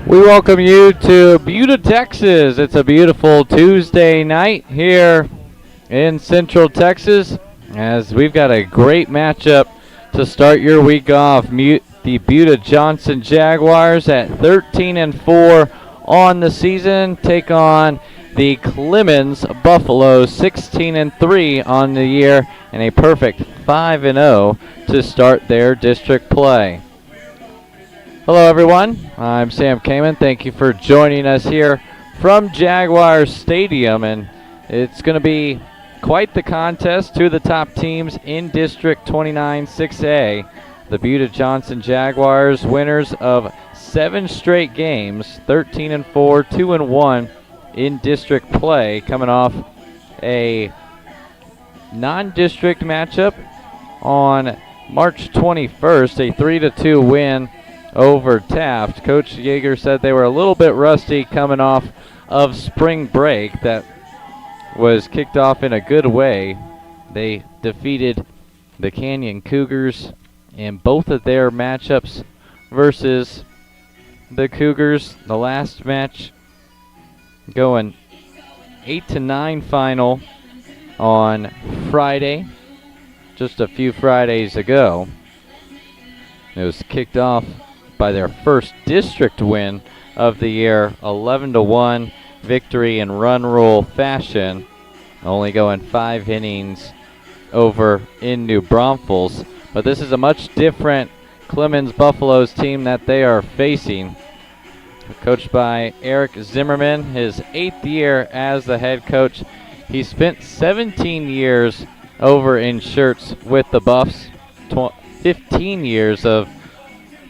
We welcome you to Buda, Texas. It's a beautiful Tuesday night here in Central Texas, as we've got a great matchup to start your week off. The Buda Johnson Jaguars at 13-4 on the season take on the Clemens Buffaloes, 16-3 on the year, and a perfect 5-0 to start their district play. Hello everyone, I'm Sam Kamen. Thank you for joining us here from Jaguars Stadium, and it's going to be quite the contest. Two of the top teams in District 29 6A. The Buda Johnson Jaguars, winners of 7 straight games, 13-4, 2-1 in district play, coming off a non-district matchup on March 21st, a 3-2 win over Taft. Coach Yeager said they were a little bit rusty coming off of spring break that was kicked off in a good way. They defeated the Canyon Cougars in both of their matchups versus the Cougars. The last match going 8-9 final on Friday, just a few Fridays ago. It was kicked off by their first district win of the year, 11-1 victory in run rule fashion, only going 5 innings over in New Braunfels. But this is a much different Clemens Buffaloes team that they are facing. Coached by Eric Zimmerman, his 8th year as the head coach. He spent 17 years over in Schertz with the Buffs, 15 years of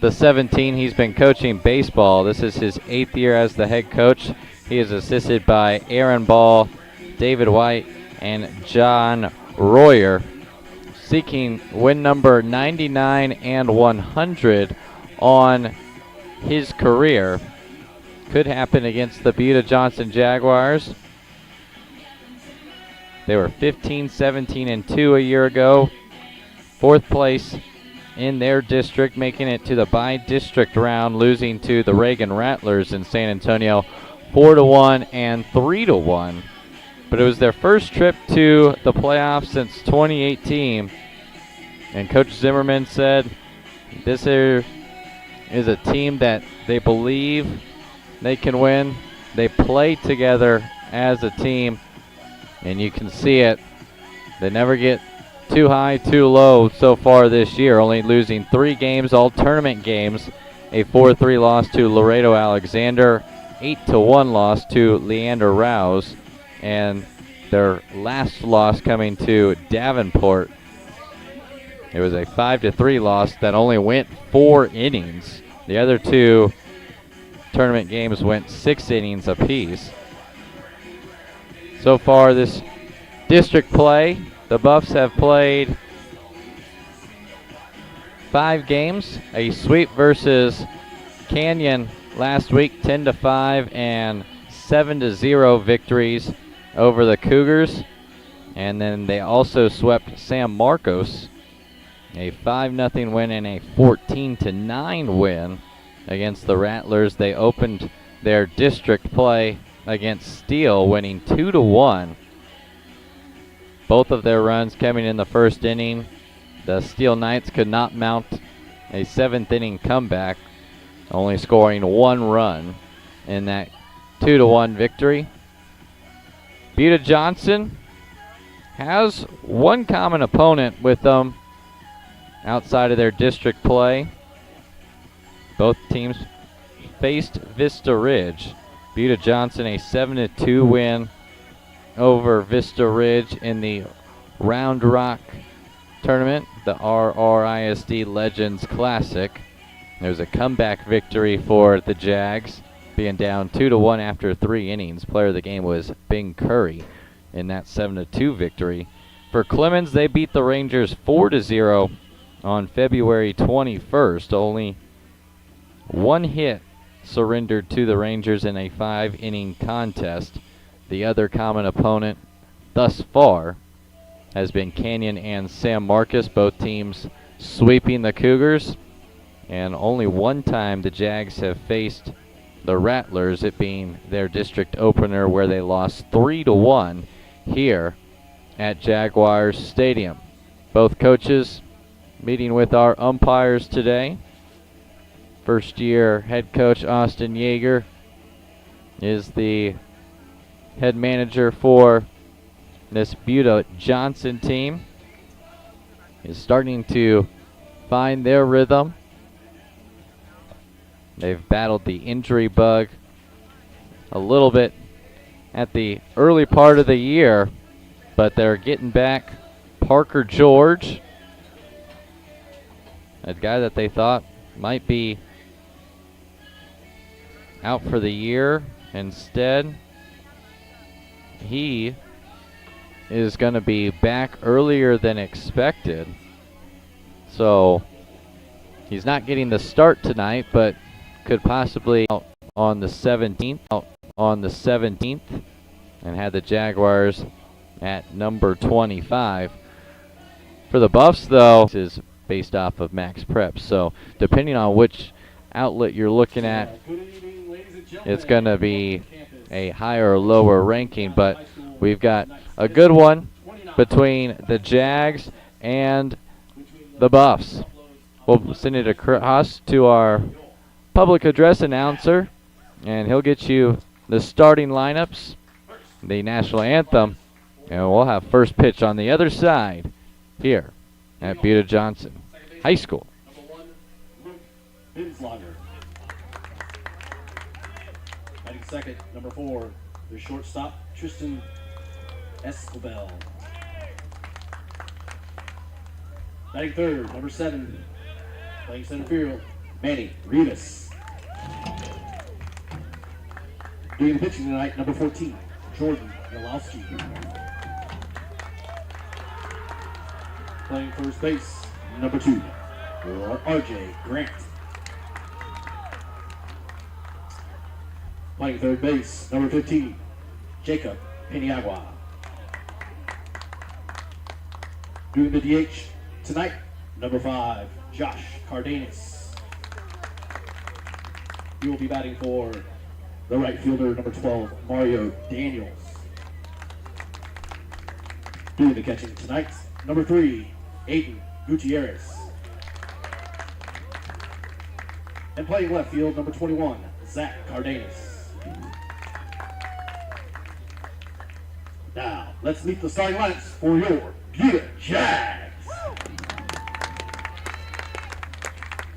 the 17 he's been coaching baseball. This is his 8th year as the head coach. He is assisted by Aaron Ball, David White, and John Royer, seeking win number 99 and 100 on his career. Could happen against the Buda Johnson Jaguars. They were 15-17-2 a year ago. 4th place in their district, making it to the by-district round, losing to the Reagan Rattlers in San Antonio 4-1 and 3-1. But it was their first trip to the playoffs since 2018. And Coach Zimmerman said this here is a team that they believe they can win. They play together as a team, and you can see it. They never get too high, too low so far this year, only losing 3 games, all tournament games. A 4-3 loss to Laredo Alexander, 8-1 loss to Leander Rouse, and their last loss coming to Davenport. It was a 5-3 loss that only went 4 innings. The other 2 tournament games went 6 innings apiece. So far this district play, the Buffs have played 5 games, a sweep versus Canyon last week, 10-5 and 7-0 victories over the Cougars. And then they also swept San Marcos, a 5-0 win and a 14-9 win against the Rattlers. They opened their district play against Steele, winning 2-1. Both of their runs coming in the first inning. The Steele Knights could not mount a 7th inning comeback, only scoring 1 run in that 2-1 victory. Buda Johnson has one common opponent with them outside of their district play. Both teams faced Vista Ridge. Buda Johnson a 7-2 win over Vista Ridge in the Round Rock tournament, the RRISD Legends Classic. There's a comeback victory for the Jags, being down 2-1 after 3 innings. Player of the game was Bing Curry in that 7-2 victory. For Clemens, they beat the Rangers 4-0 on February 21st. Only one hit surrendered to the Rangers in a 5-inning contest. The other common opponent thus far has been Canyon and San Marcos, both teams sweeping the Cougars. And only one time the Jags have faced the Rattlers, it being their district opener where they lost 3-1 here at Jaguars Stadium. Both coaches meeting with our umpires today. First year head coach Austin Yeager is the head manager for this Buda Johnson team. Is starting to find their rhythm. They've battled the injury bug a little bit at the early part of the year, but they're getting back Parker George, a guy that they thought might be out for the year. Instead, he is going to be back earlier than expected. So he's not getting the start tonight, but could possibly out on the 17th, and had the Jaguars at number 25. For the Buffs, though, this is based off of Max Prep. So depending on which outlet you're looking at, it's going to be a higher or lower ranking, but we've got a good one between the Jags and the Buffs. We'll send it across to our public address announcer, and he'll get you the starting lineups, the national anthem, and we'll have first pitch on the other side here at Buda Johnson High School. Batting second, number 4, the shortstop, Tristan Escobar. Batting third, number 7, playing center field, Manny Rivas. Doing the pitching tonight, number 14, Jordan Yalowski. Playing first base, number 2, RJ Grant. Playing third base, number 15, Jacob Peniagua. Doing the DH tonight, number 5, Josh Cardenas. He will be batting for the right fielder, number 12, Mario Daniels. Doing the catching tonight, number 3, Aiden Gutierrez. And playing left field, number 21, Zach Cardenas. Now, let's meet the starting lineups for your Buda Jags.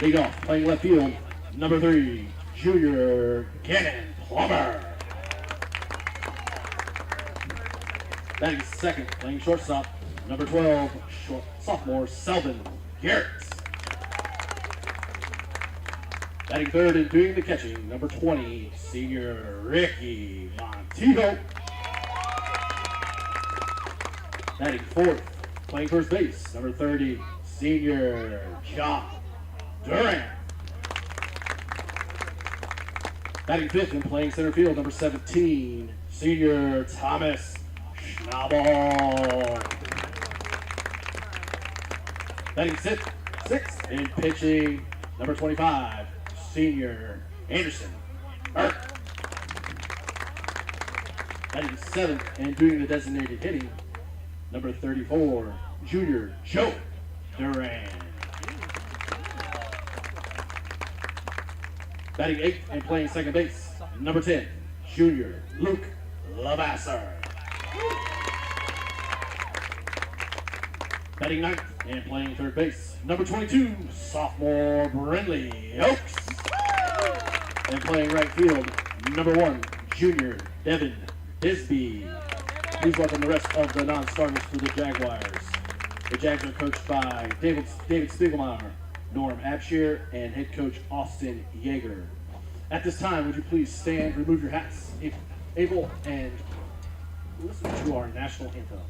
Lead off, playing left field, number 3, Junior Cannon Plummer. Batting second, playing shortstop, number 12, sophomore Selvin Garrett. Batting third and doing the catching, number 20, senior Ricky Montijo. Batting fourth, playing first base, number 30, senior John Durant. Batting fifth and playing center field, number 17, senior Thomas Schnabel. Batting sixth and pitching, number 25, senior Anderson Burke. Batting seventh and doing the designated hitting, number 34, junior Joe Duran. Batting eighth and playing second base, number 10, junior Luke Lavasser. Batting ninth and playing third base, number 22, sophomore Brindley Oaks. And playing right field, number 1, junior Devin Bisbee. Please welcome the rest of the non-starters for the Jaguars. The Jags are coached by David Spiegelmeyer, Norm Abshire, and head coach Austin Yeager. At this time, would you please stand, remove your hats, if able, and listen to our national anthem.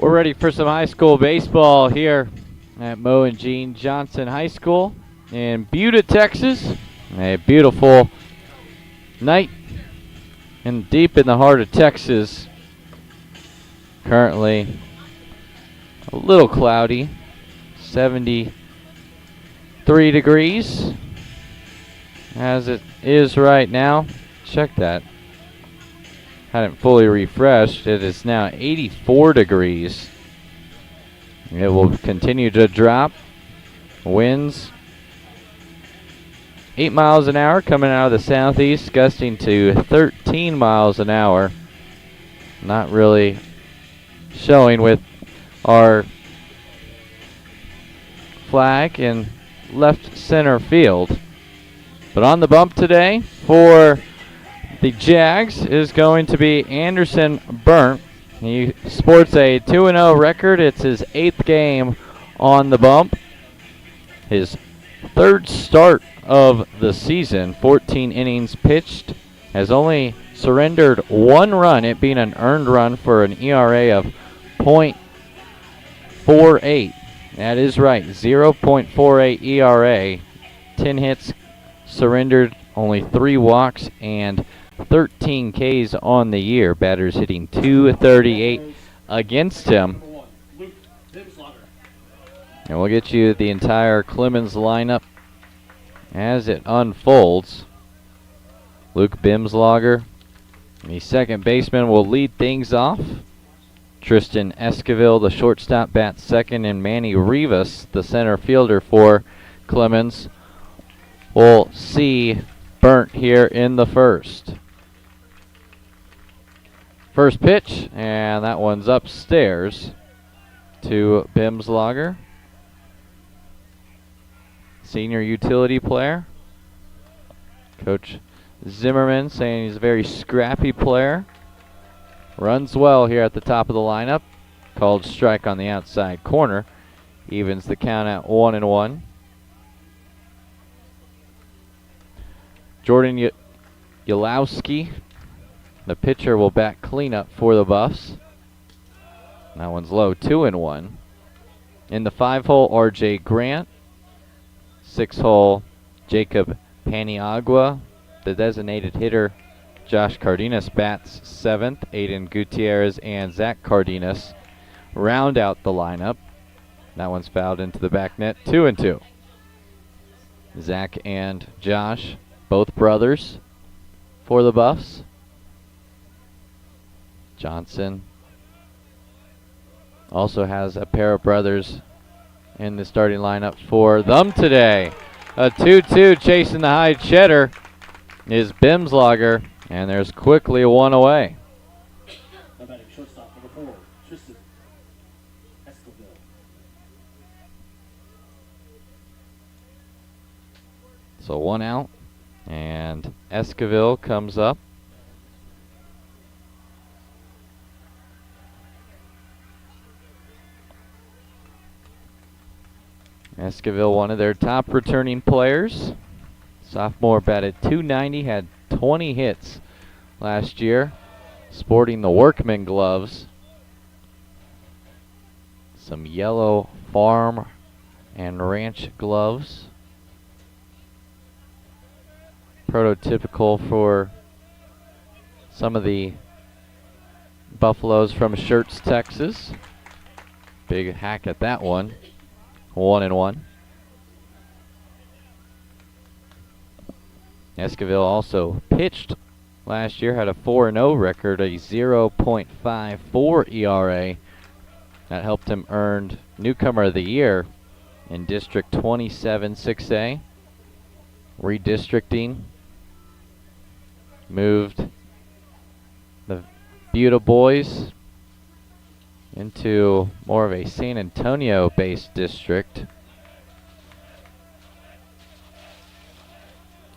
We're ready for some high school baseball here at Mo and Jean Johnson High School in Buda, Texas. A beautiful night and deep in the heart of Texas. Currently a little cloudy, 73 degrees as it is right now. Check that. Hadn't fully refreshed. It is now 84 degrees. It will continue to drop. Winds 8 miles an hour coming out of the southeast, gusting to 13 miles an hour. Not really showing with our flag in left center field. But on the bump today for the Jags is going to be Anderson Burnt. He sports a 2-0 record. It's his 8th game on the bump. His 3rd start of the season, 14 innings pitched, has only surrendered 1 run, it being an earned run for an ERA of .48. That is right, 0.48 ERA. 10 hits surrendered, only 3 walks, and 13 Ks on the year. Batters hitting .238 against him. And we'll get you the entire Clemens lineup as it unfolds. Luke Bimslager, the second baseman, will lead things off. Tristan Esquivel, the shortstop, bats second, and Manny Rivas, the center fielder for Clemens, will see Burnt here in the first. First pitch, and that one's upstairs to Bimslager. Senior utility player. Coach Zimmerman saying he's a very scrappy player. Runs well here at the top of the lineup. Called strike on the outside corner. Evens the count at 1-1. Jordan Yalowski, the pitcher, will bat cleanup for the Buffs. That one's low, 2-1. In the 5-hole, RJ Grant. 6-hole, Jacob Paniagua. The designated hitter, Josh Cardenas, bats 7th. Aiden Gutierrez and Zach Cardenas round out the lineup. That one's fouled into the back net. 2-2. Zach and Josh, both brothers for the Buffs. Johnson also has a pair of brothers in the starting lineup for them today. A 2-2 chasing the high cheddar is Bimslager, and there's quickly one away. Shortstop number 4, Tristan Escobar. So one out, and Esquivel comes up. Esquivel, one of their top returning players. Sophomore batted .290, had 20 hits last year, sporting the workman gloves. Some yellow farm and ranch gloves. Prototypical for some of the Buffaloes from Schertz, Texas. Big hack at that one. 1-1. Esquivel also pitched last year, had a 4-0 record, a 0.54 ERA. That helped him earn Newcomer of the Year in District 27 6A. Redistricting moved the Buda boys into more of a San Antonio-based district.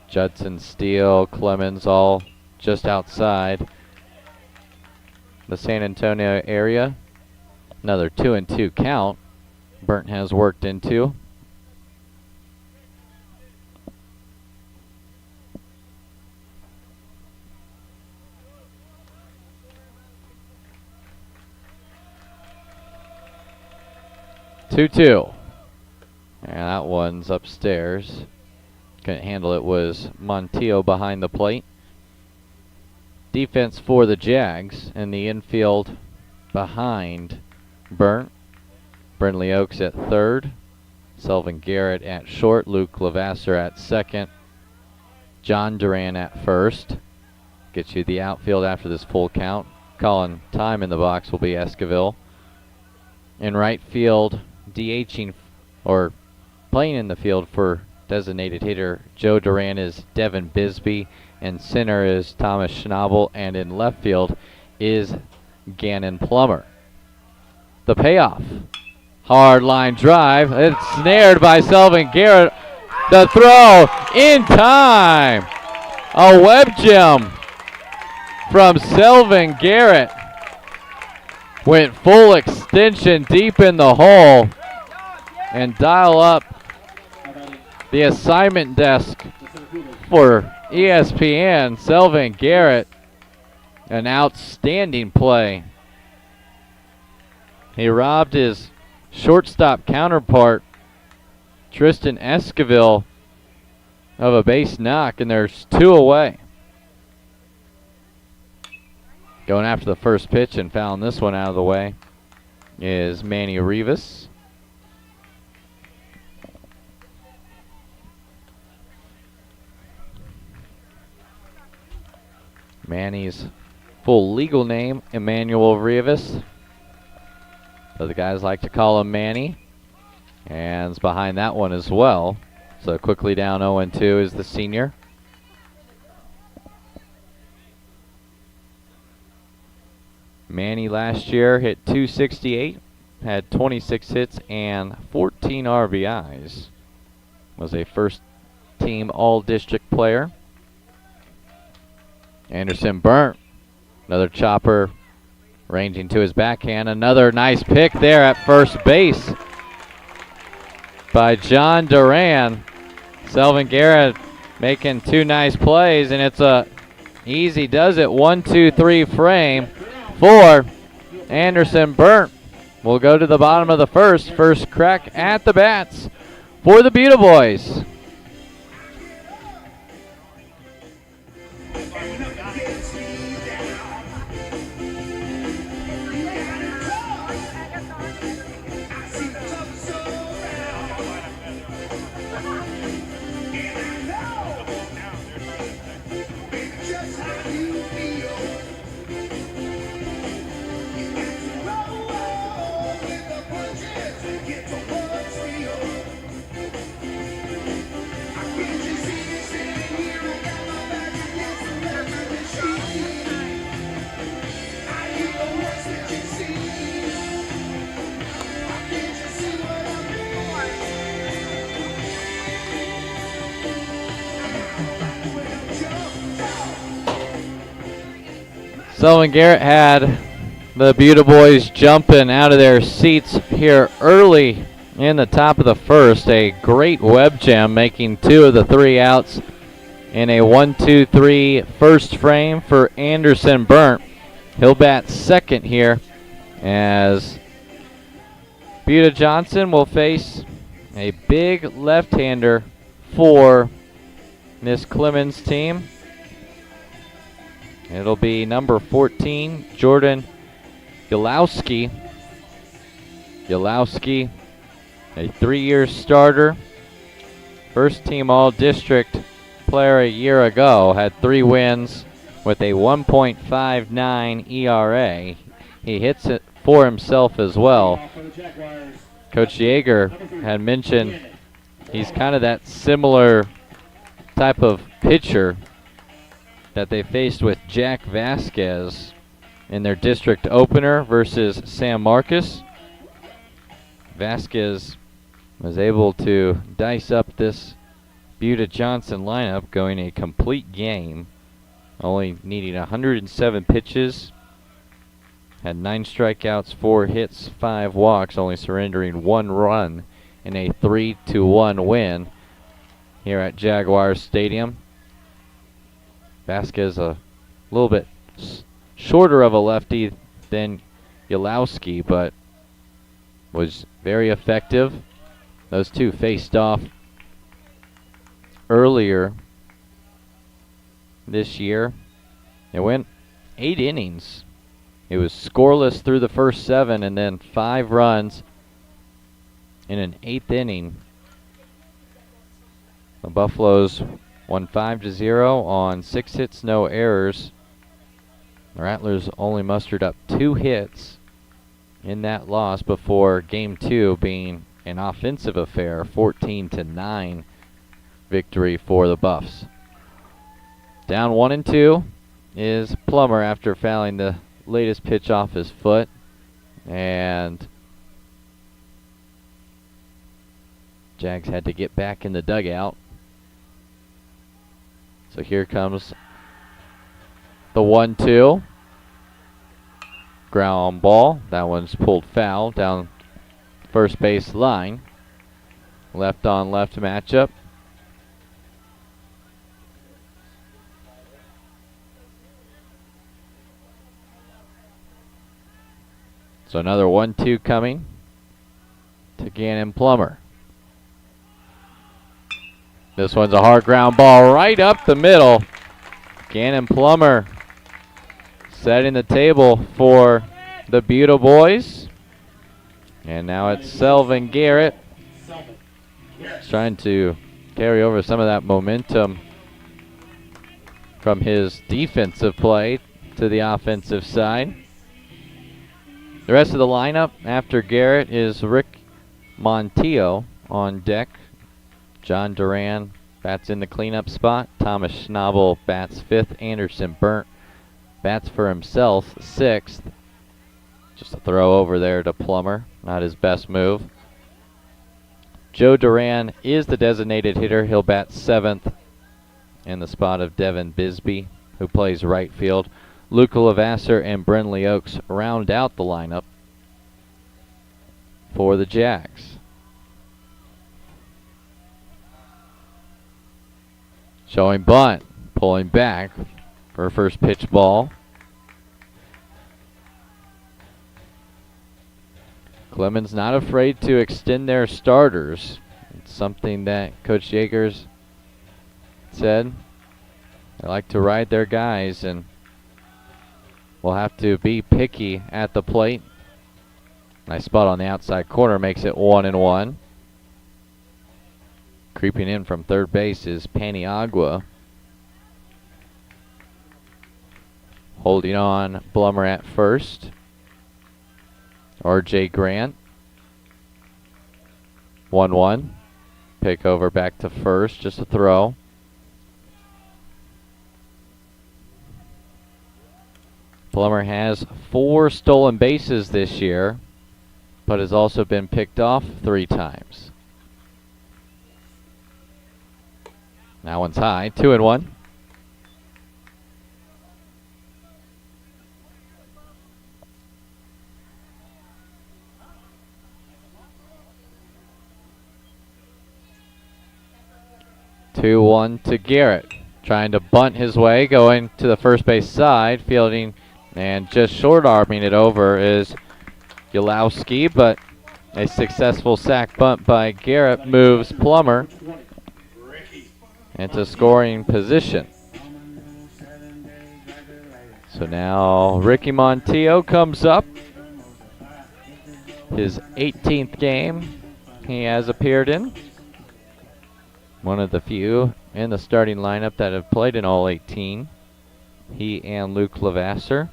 Judson, Steele, Clemens, all just outside the San Antonio area. Another 2-2 count Burnt has worked into. Two. And that one's upstairs. Couldn't handle it, was Montillo behind the plate. Defense for the Jags in the infield behind Burnt. Brindley Oaks at third. Selvin Garrett at short. Luke Lavasser at second. John Duran at first. Gets you the outfield after this full count. Calling time in the box will be Esquivel. In right field, DHing or playing in the field for designated hitter Joe Duran is Devin Bisbee, and center is Thomas Schnabel, and in left field is Gannon Plummer. The payoff. Hard line drive. It's snared by Selvin Garrett. The throw in time. A web gem from Selvin Garrett. Went full extension deep in the hole. And dial up the assignment desk for ESPN. Selvin Garrett, an outstanding play. He robbed his shortstop counterpart, Tristan Esquivel, of a base knock, and there's two away. Going after the first pitch and fouling this one out of the way is Manny Rivas. Manny's full legal name, Emmanuel Rivas. So the guys like to call him Manny. And behind that one as well. So quickly down 0-2 is the senior. Manny last year hit .268, had 26 hits and 14 RBIs. Was a first-team all-district player. Anderson Burnt, another chopper ranging to his backhand. Another nice pick there at first base by John Duran. Selvin Garrett making two nice plays, and it's a easy does it 1-2-3 frame for Anderson Burnt. We'll go to the bottom of the first. First crack at the bats for the Buda boys. Sullivan Garrett had the Buda boys jumping out of their seats here early in the top of the first. A great web jam, making 2 of the 3 outs in a 1-2-3 first frame for Anderson Burnt. He'll bat second here as Buda Johnson will face a big left-hander for this Clemens team. It'll be number 14, Jordan Yalowski. Yalowski, a 3-year starter, first team All-District player a year ago, had 3 wins with a 1.59 ERA. He hits it for himself as well. Coach Yeager had mentioned he's kind of that similar type of pitcher that they faced with Jack Vasquez in their district opener versus San Marcos. Vasquez was able to dice up this Buda Johnson lineup, going a complete game, only needing 107 pitches, had 9 strikeouts, 4 hits, 5 walks, only surrendering 1 run in a 3-1 win here at Jaguars Stadium. Vasquez a little bit shorter of a lefty than Yalowski, but was very effective. Those two faced off earlier this year. It went 8 innings. It was scoreless through the first 7 and then 5 runs in an 8th inning. The Buffaloes won 5-0 on 6 hits, no errors. The Rattlers only mustered up 2 hits in that loss before Game 2 being an offensive affair, 14-9 victory for the Buffs. Down 1-2 is Plummer after fouling the latest pitch off his foot, and Jags had to get back in the dugout. So here comes the 1-2. Ground ball. That one's pulled foul down first base line. Left on left matchup. So another 1-2 coming to Gannon Plummer. This one's a hard ground ball right up the middle. Gannon Plummer setting the table for the Buda boys. And now it's Selvin Garrett trying to carry over some of that momentum from his defensive play to the offensive side. The rest of the lineup after Garrett is Rick Montillo on deck. John Duran bats in the cleanup spot. Thomas Schnabel bats 5th. Anderson Burnt bats for himself 6th. Just a throw over there to Plummer. Not his best move. Joe Duran is the designated hitter. He'll bat 7th in the spot of Devin Bisbee, who plays right field. Luca Lavasser and Brenly Oaks round out the lineup for the Jags. Showing bunt, pulling back for first pitch ball. Clemens not afraid to extend their starters. It's something that Coach Yeager's said. They like to ride their guys and will have to be picky at the plate. Nice spot on the outside corner makes it 1-1. Creeping in from third base is Paniagua. Holding on Plummer at first. R.J. Grant. 1-1. Pick over back to first. Just a throw. Plummer has 4 stolen bases this year, but has also been picked off 3 times. That one's high, 2-1. Two one to Garrett, trying to bunt his way, going to the first base side, fielding, and just short arming it over is Yolowski, but a successful sac bunt by Garrett moves Plummer into scoring position. So now Ricky Montillo comes up. His 18th game he has appeared in. One of the few in the starting lineup that have played in all 18. He and Luke Lavasser.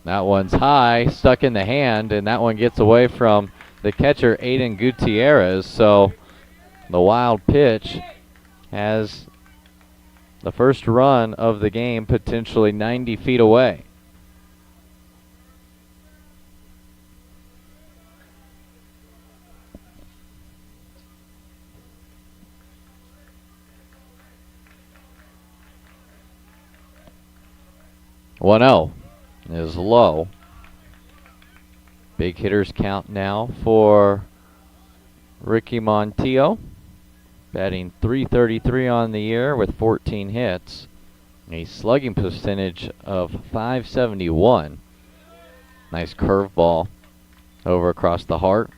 That one's high, stuck in the hand, and that one gets away from the catcher, Aiden Gutierrez. So the wild pitch has the first run of the game potentially 90 feet away. One-0 is low. Big hitters count now for Ricky Montillo, batting .333 on the year with 14 hits, a slugging percentage of .571. Nice curveball over across the heart.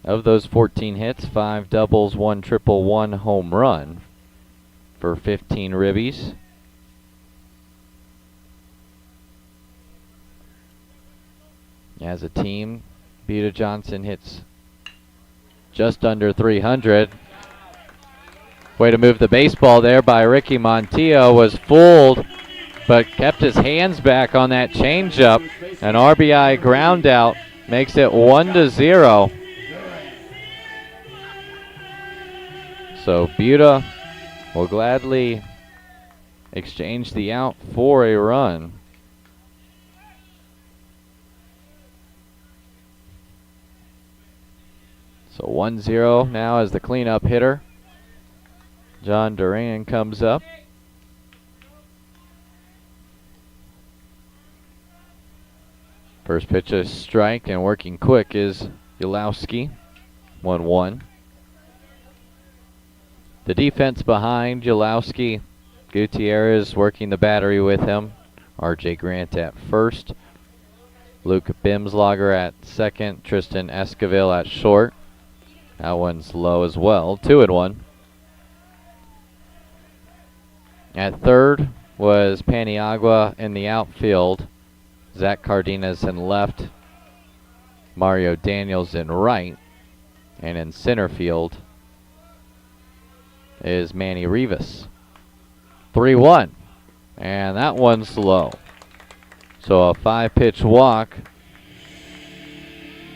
Of those 14 hits, 5 doubles, 1 triple, 1 home run for 15 ribbies. As a team, Buda Johnson hits just under 300. Way to move the baseball there by Ricky Montillo. Was fooled, but kept his hands back on that changeup. An RBI ground out makes it 1-0. So Buda will gladly exchange the out for a run. So 1-0 now as the cleanup hitter. John Duran comes up. First pitch is strike, and working quick is Yolowski. 1-1. The defense behind Yolowski. Gutierrez working the battery with him. RJ Grant at first. Luke Bimslager at second. Tristan Esquivel at short. That one's low as well. 2-1. At third was Paniagua in the outfield. Zach Cardenas in left. Mario Daniels in right. And in center field is Manny Rivas. 3-1. And that one's low. So a 5-pitch walk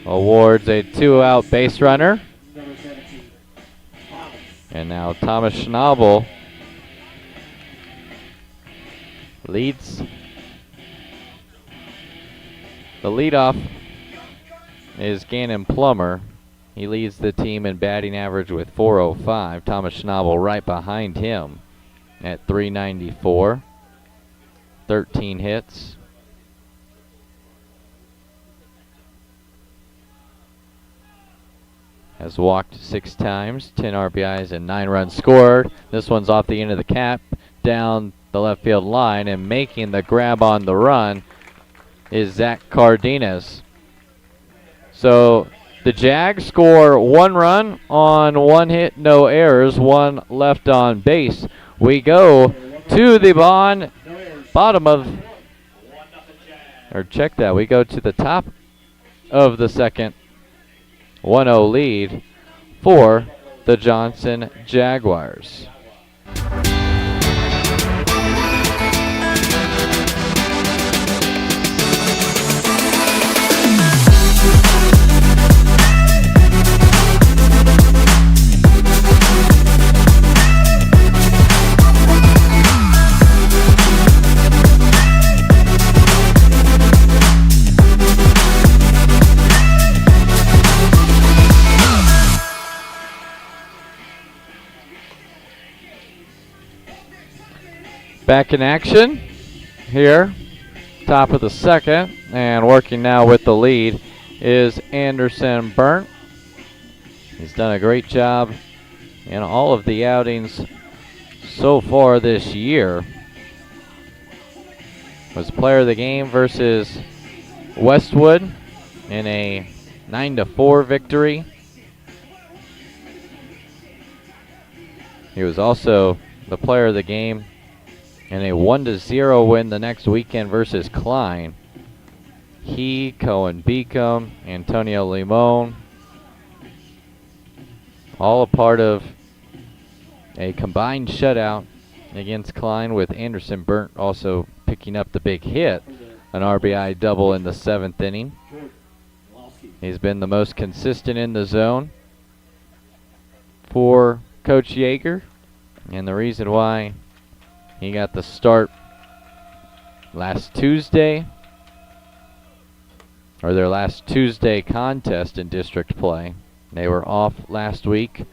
awards a 2-out base runner. And now Thomas Schnabel leads. The leadoff is Gannon Plummer. He leads the team in batting average with .405. Thomas Schnabel right behind him at .394. 13 hits. Has walked 6 times, 10 RBIs, and 9 runs scored. This one's off the end of the cap, down the left field line, and making the grab on the run is Zach Cardenas. So the Jags score 1 run on 1 hit, no errors, 1 left on base. We go to the bottom of, or check that, we go to the top of the second. 1-0 lead for the Johnson Jaguars. Back in action here, top of the second, and working now with the lead is Anderson Burnt. He's done a great job in all of the outings so far this year. Was player of the game versus Westwood in a 9-4 victory. He was also the player of the game in a 1-0 win the next weekend versus Klein. He, Cohen Beacom, Antonio Limon, all a part of a combined shutout against Klein, with Anderson Burnt also picking up the big hit, an RBI double in the 7th inning. He's been the most consistent in the zone for Coach Yeager, and the reason why he got the start last Tuesday, or their last Tuesday contest in district play. They were off last week.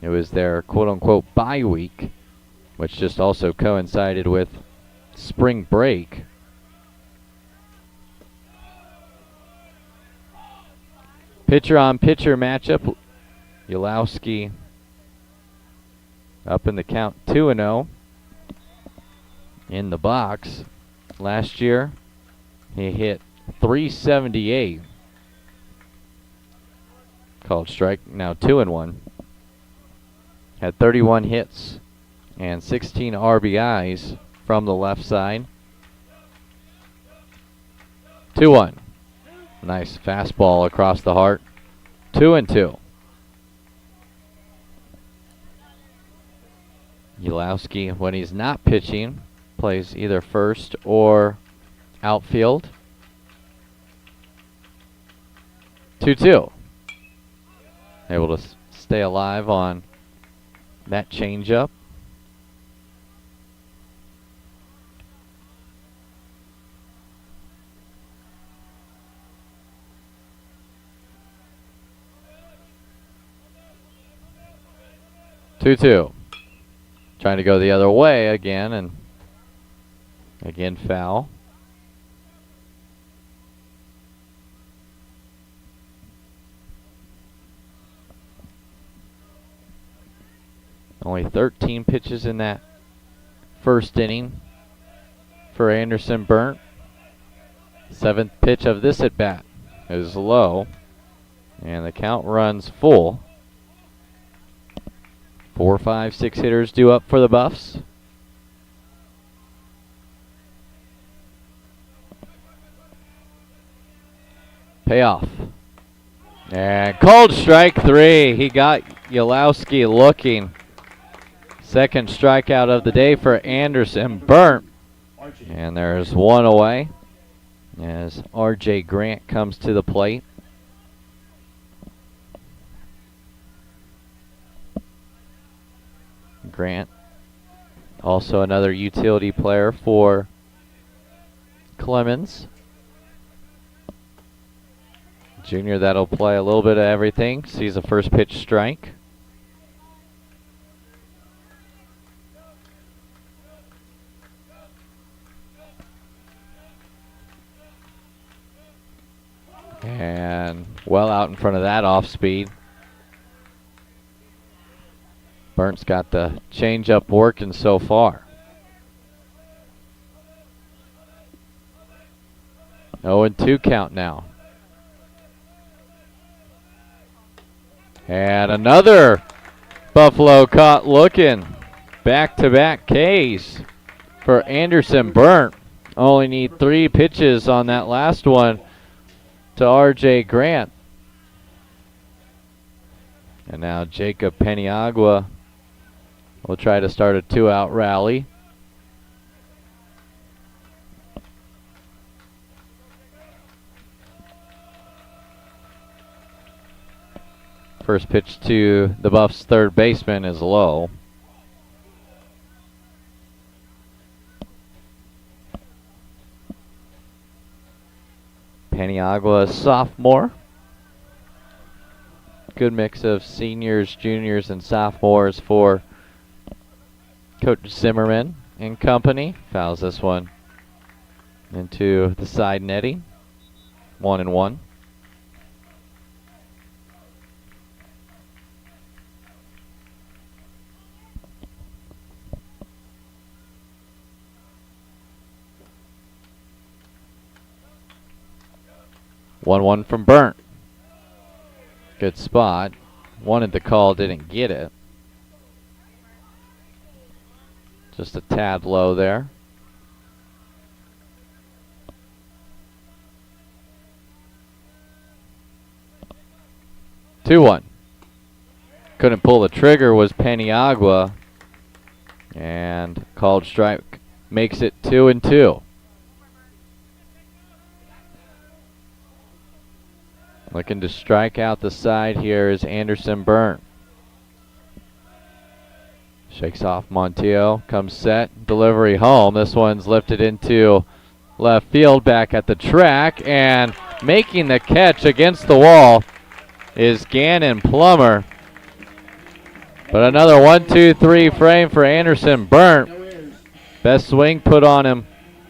It was their quote-unquote bye week, which just also coincided with spring break. Pitcher-on-pitcher matchup. Yulowski up in the count 2-0 in the box. Last year, he hit .378. Called strike, now 2-1. Had 31 hits and 16 RBIs from the left side. 2-1. Nice fastball across the heart. 2-2. Yulowski, when he's not pitching, plays either first or outfield. 2-2. Able to stay alive on that changeup. Two. Trying to go the other way again, and again foul. Only 13 pitches in that first inning for Anderson Burnt. 7th pitch of this at bat is low, and the count runs full. 4, 5, 6 hitters due up for the Buffs. Payoff. And called strike 3. He got Yulowski looking. Second strikeout of the day for Anderson Burnt. And there's one away as RJ Grant comes to the plate. Grant, also another utility player for Clemens. Junior that'll play a little bit of everything. Sees a first pitch strike. And well out in front of that off speed. Burnt's got the changeup working so far. 0-2 count now. And another Buffalo caught looking. Back-to-back Ks for Anderson Burnt. Only need 3 pitches on that last one to RJ Grant. And now Jacob Peniagua will try to start a 2-out rally. First pitch to the Buffs' third baseman is low. Peniagua, sophomore. Good mix of seniors, juniors, and sophomores for Coach Zimmerman. and company fouls this one into the side netting. 1-1. One from Burnt. Good spot. Wanted the call, didn't get it. Just a tad low there. Two one. Couldn't pull the trigger was Paniagua. And called strike makes it 2-2. Looking to strike out the side here is Anderson Burnt. Shakes off Montiel, comes set, delivery home. This one's lifted into left field back at the track, and making the catch against the wall is Gannon Plummer. But another 1-2-3 frame for Anderson Burnt. Best swing put on him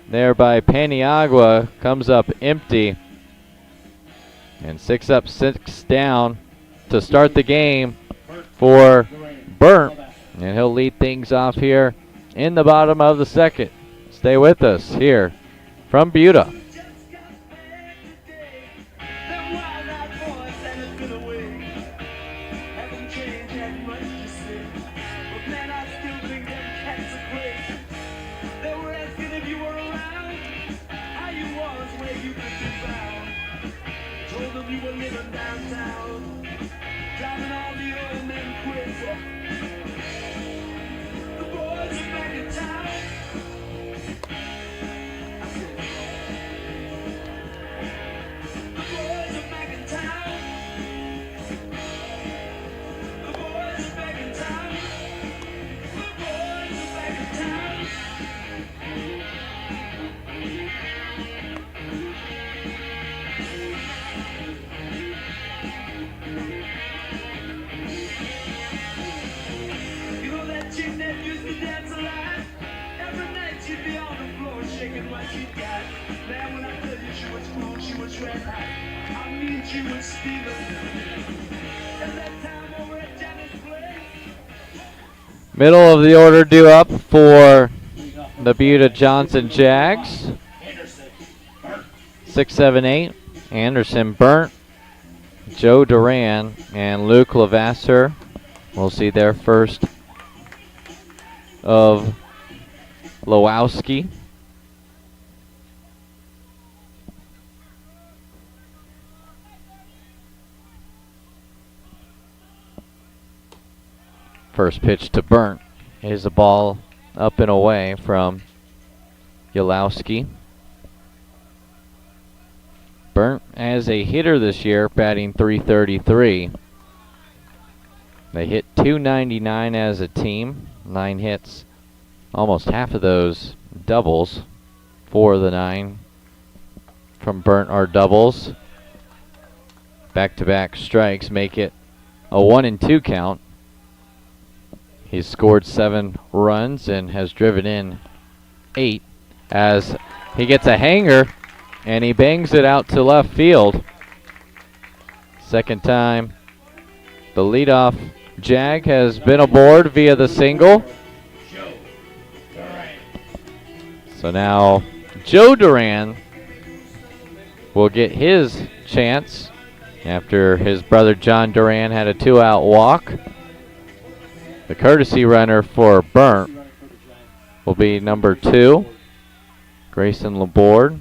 there by Paniagua, comes up empty. And 6 up, 6 down to start the game for Burnt. And he'll lead things off here in the bottom of the second. Stay with us here from Buda. Middle of the order due up for the Buda Johnson Jags. 6, 7, 8. Anderson Burnt, Joe Duran, and Luke Lavasser. We'll see their first of Lowowski. First pitch to Burnt is a ball up and away from Yalowski. Burnt as a hitter this year, batting .333. They hit .299 as a team, 9 hits. Almost half of those doubles. 4 of the 9 from Burnt are doubles. Back-to-back strikes make it a 1-2 count. He's scored 7 runs and has driven in 8 as he gets a hanger and he bangs it out to left field. Second time the leadoff Jag has been aboard via the single. So now Joe Duran will get his chance after his brother John Duran had a 2-out walk. The courtesy runner for Burnt will be number 2, Grayson Laborde,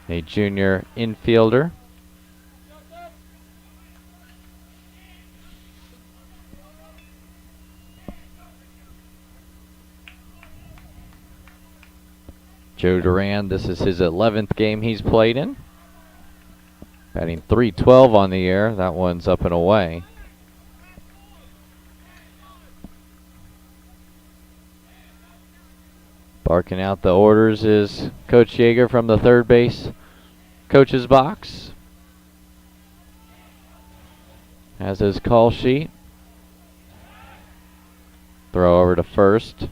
a junior infielder. Joe Duran, this is his 11th game he's played in. Batting .312 on the year. That one's up and away. Barking out the orders is Coach Yeager from the third base coach's box. Has his call sheet. Throw over to first.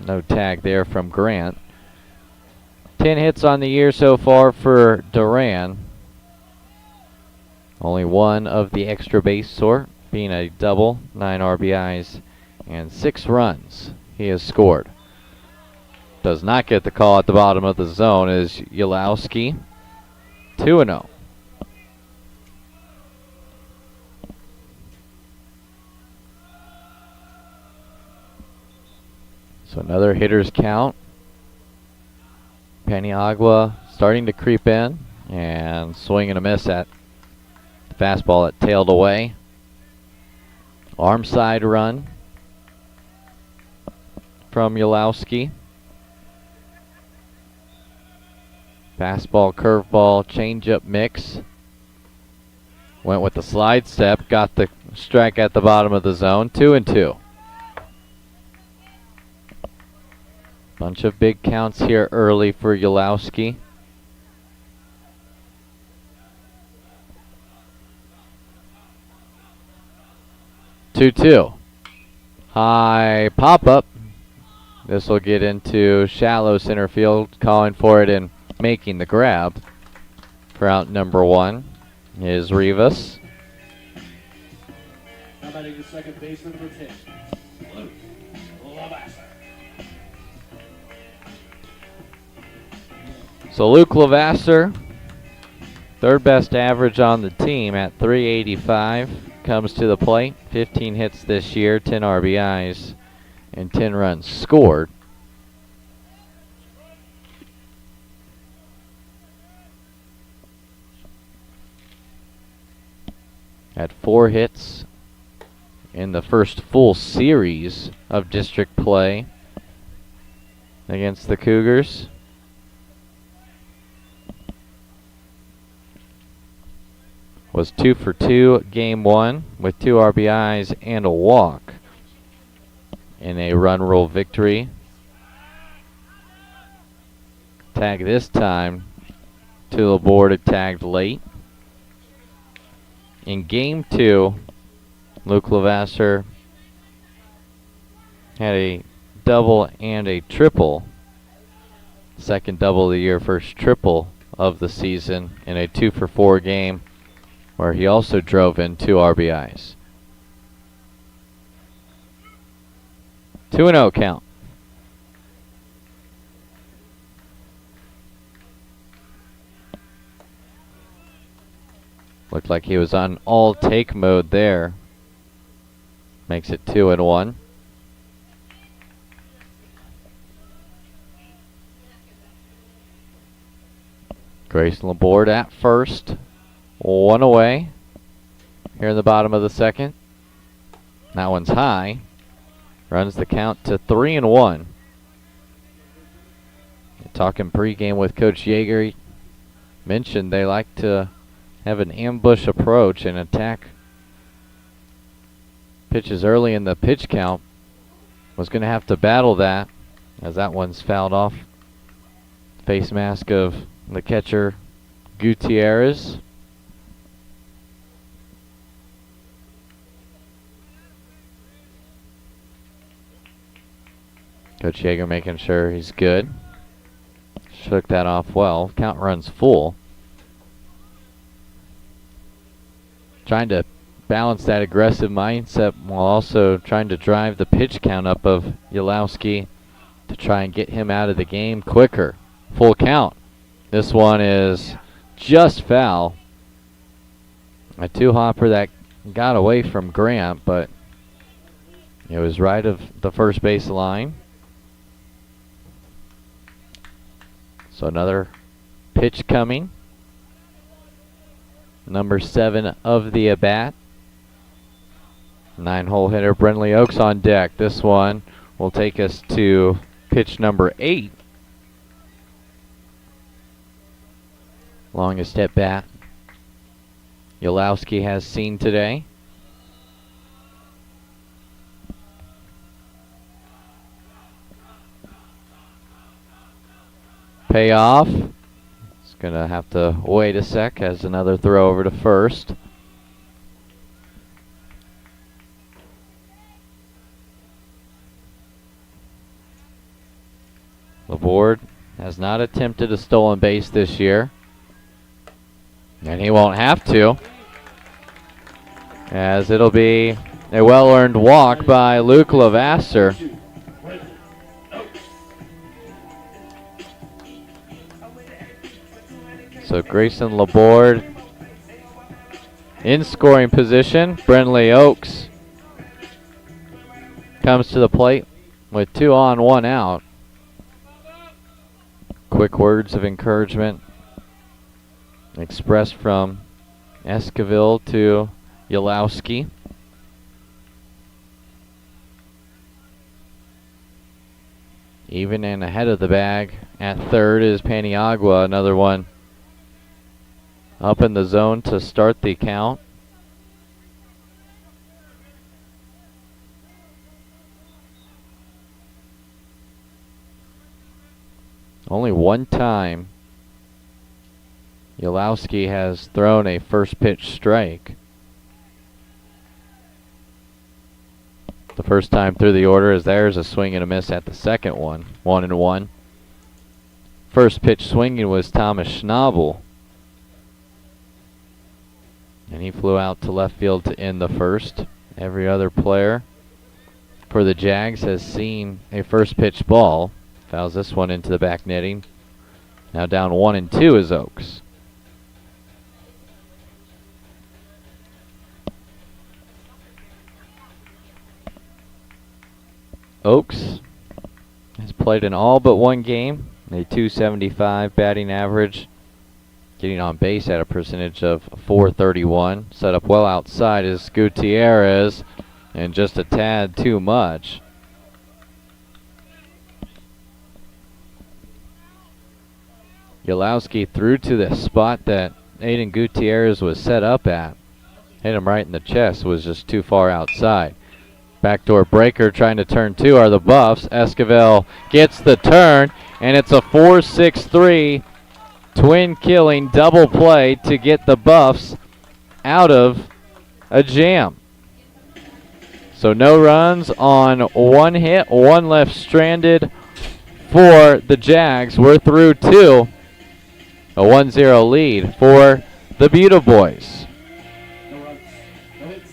No tag there from Grant. 10 hits on the year so far for Duran. Only one of the extra base sort, being a double, 9 RBIs, and 6 runs he has scored. Does not get the call at the bottom of the zone is Yalowski, 2-0. So another hitter's count. Paniagua starting to creep in and swing and a miss at the fastball that tailed away. Arm side run from Yalowski. Fastball, curveball, changeup mix. Went with the slide step, got the strike at the bottom of the zone, 2-2. Bunch of big counts here early for Yalowski. Two. High pop-up. This will get into shallow center field, calling for it and making the grab. For out number 1 is Rivas. Now batting the second baseman for 10, Luke Lavasser. So Luke Lavasser, third best average on the team at 385, comes to the plate. 15 hits this year, 10 RBIs, and 10 runs scored. Had 4 hits in the first full series of district play against the Cougars. Was 2 for 2 game 1 with 2 RBIs and a walk in a run rule victory. Tag this time to the board, it tagged late. In game 2, Luke Lavasser had a double and a triple. Second double of the year, first triple of the season in a 2 for 4 game, where he also drove in 2 RBIs. 2-0 count. Looked like he was on all take mode there. Makes it 2-1. Grayson Laborde at first. 1 away. Here in the bottom of the second. That one's high. Runs the count to 3-1. Talking pregame with Coach Yeager, he mentioned they like to have an ambush approach and attack pitches early in the pitch count. Was going to have to battle that as that one's fouled off. Face mask of the catcher Gutierrez. Coach Yeager making sure he's good. Shook that off well. Count runs full. Trying to balance that aggressive mindset while also trying to drive the pitch count up of Yalowski to try and get him out of the game quicker. Full count. This one is just foul. A 2-hopper that got away from Grant, but it was right of the first base line. So another pitch coming. Number 7 of the at-bat. 9-hole hitter Brentley Oaks on deck. This one will take us to pitch number 8. Longest at-bat Yalowski has seen today. Payoff. It's going to have to wait a sec as another throw over to first. Laborde has not attempted a stolen base this year, and he won't have to, as it'll be a well-earned walk by Luke Lavasser. So Grayson Laborde in scoring position. Brentley Oaks comes to the plate with 2 on, 1 out. Quick words of encouragement expressed from Esquivel to Yalowski. Even and ahead of the bag at third is Paniagua, another one up in the zone to start the count. Only one time Yalowski has thrown a first pitch strike. The first time through the order, as there's a swing and a miss at the second one. 1-1. First pitch swinging was Thomas Schnabel, and he flew out to left field to end the first. Every other player for the Jags has seen a first pitch ball. Fouls this one into the back netting. Now down 1-2 is Oaks. Oaks has played in all but one game, a .275 batting average, getting on base at a percentage of .431. Set up well outside is Gutierrez, and just a tad too much. Yalowski threw to the spot that Aiden Gutierrez was set up at. Hit him right in the chest, was just too far outside. Backdoor breaker trying to turn 2 are the Buffs. Esquivel gets the turn, and it's a 4-6-3 twin killing double play to get the Buffs out of a jam. So no runs on 1 hit, 1 left stranded for the Jags. We're through 2. A 1-0 lead for the Buda boys. No runs, no hits.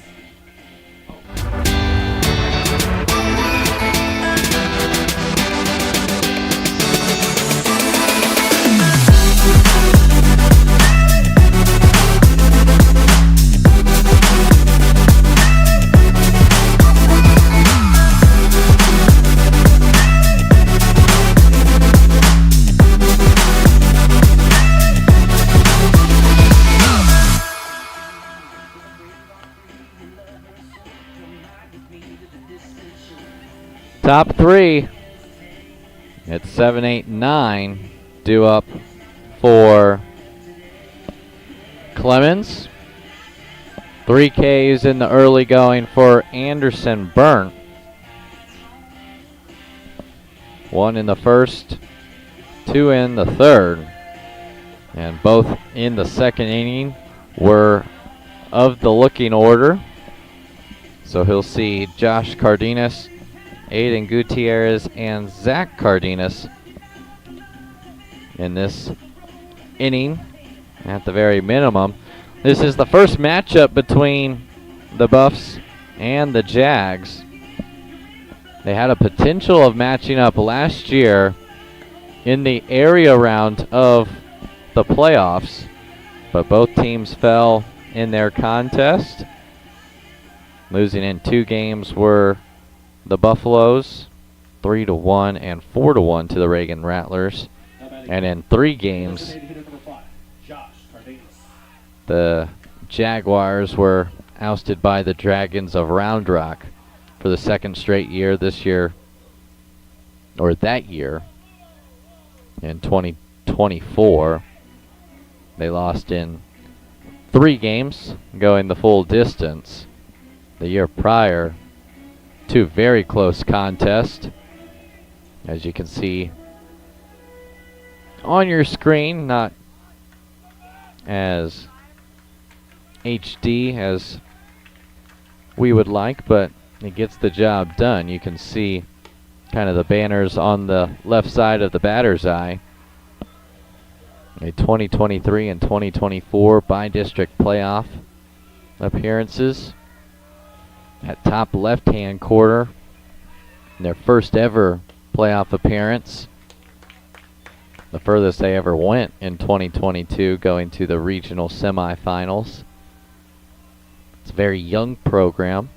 Top 3 at 7, 8, 9 due up for Clemens. 3 Ks in the early going for Anderson Byrne. 1 in the first, 2 in the third, and both in the second inning were of the looking order. So he'll see Josh Cardenas, Aiden Gutierrez, and Zach Cardenas in this inning at the very minimum. This is the first matchup between the Buffs and the Jags. They had a potential of matching up last year in the area round of the playoffs, but both teams fell in their contest. Losing in 2 games were the Buffaloes, 3-1 and 4-1 to the Reagan Rattlers. And in 3 games, the Jaguars were ousted by the Dragons of Round Rock for the second straight year this year, or that year, in 2024. They lost in 3 games, going the full distance. The year prior, 2 very close contests, as you can see on your screen, not as HD as we would like, but it gets the job done. You can see kind of the banners on the left side of the batter's eye. A 2023 and 2024 by-district playoff appearances. At top left-hand corner, their first ever playoff appearance. The furthest they ever went in 2022, going to the regional semifinals. It's a very young program,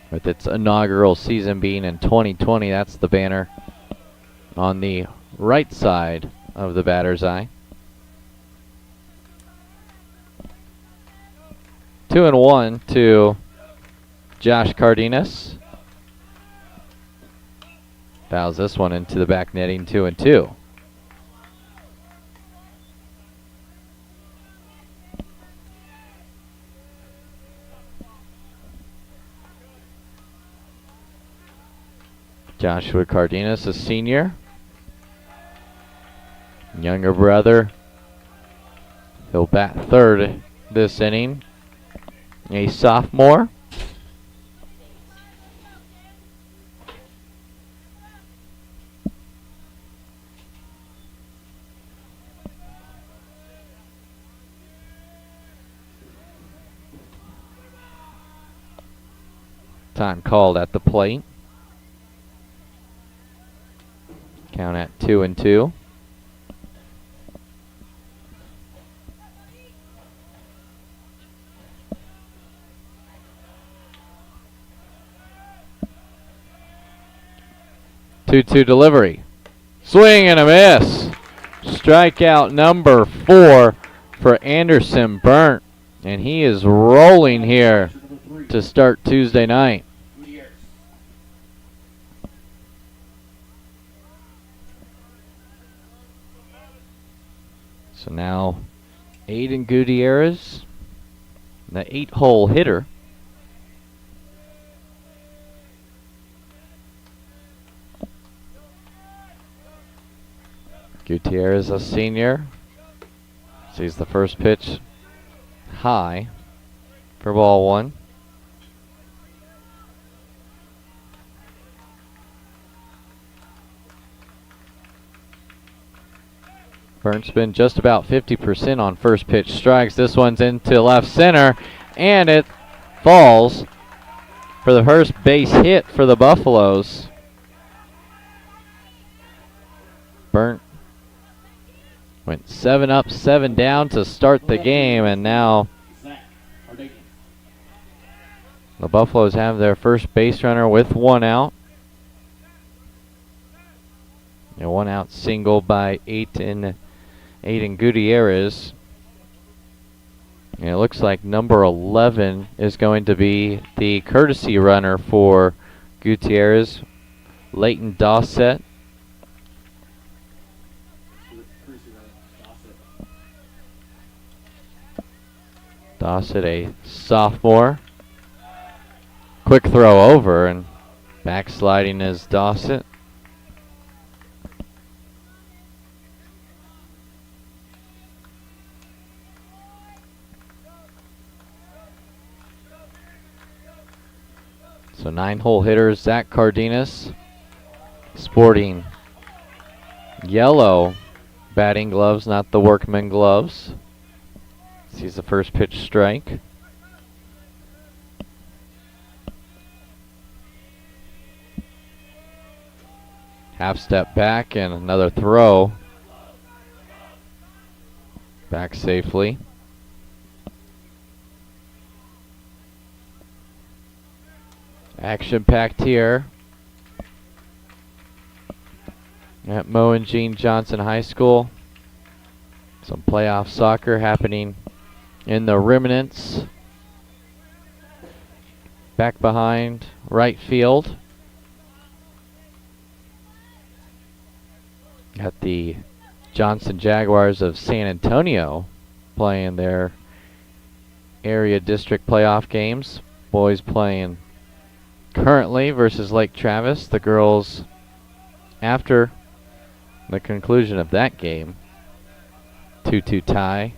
with its inaugural season being in 2020. That's the banner on the right side of the batter's eye. 2-1 to Josh Cardenas. Fouls this one into the back netting, 2-2. Joshua Cardenas, a senior. Younger brother, he'll bat third this inning. A sophomore. Time called at the plate. Count at 2-2. Two-two delivery. Swing and a miss. Strikeout number 4 for Anderson Burnt. And he is rolling here to start Tuesday night. So now Aiden Gutierrez, the 8-hole hitter. Gutierrez, a senior, sees the first pitch high for ball 1. Burnt's been just about 50% on first pitch strikes. This one's into left center, and it falls for the first base hit for the Buffaloes. Burnt went 7 up, 7 down to start the game, and now the Buffaloes have their first base runner with 1 out. A 1-out single by Aiden Gutierrez. And it looks like number 11 is going to be the courtesy runner for Gutierrez, Leighton Dawsett. Dawsett, a sophomore. Quick throw over, and backsliding is Dawsett. So 9-hole hitter Zach Cardenas, sporting yellow batting gloves, not the workman gloves. Sees the first pitch strike. Half step back and another throw. Back safely. Action-packed here at Moe and Gene Johnson High School. Some playoff soccer happening in the remnants. Back behind right field at the Johnson Jaguars of San Antonio playing their area district playoff games. Boys playing currently versus Lake Travis. The girls after the conclusion of that game. 2-2 tie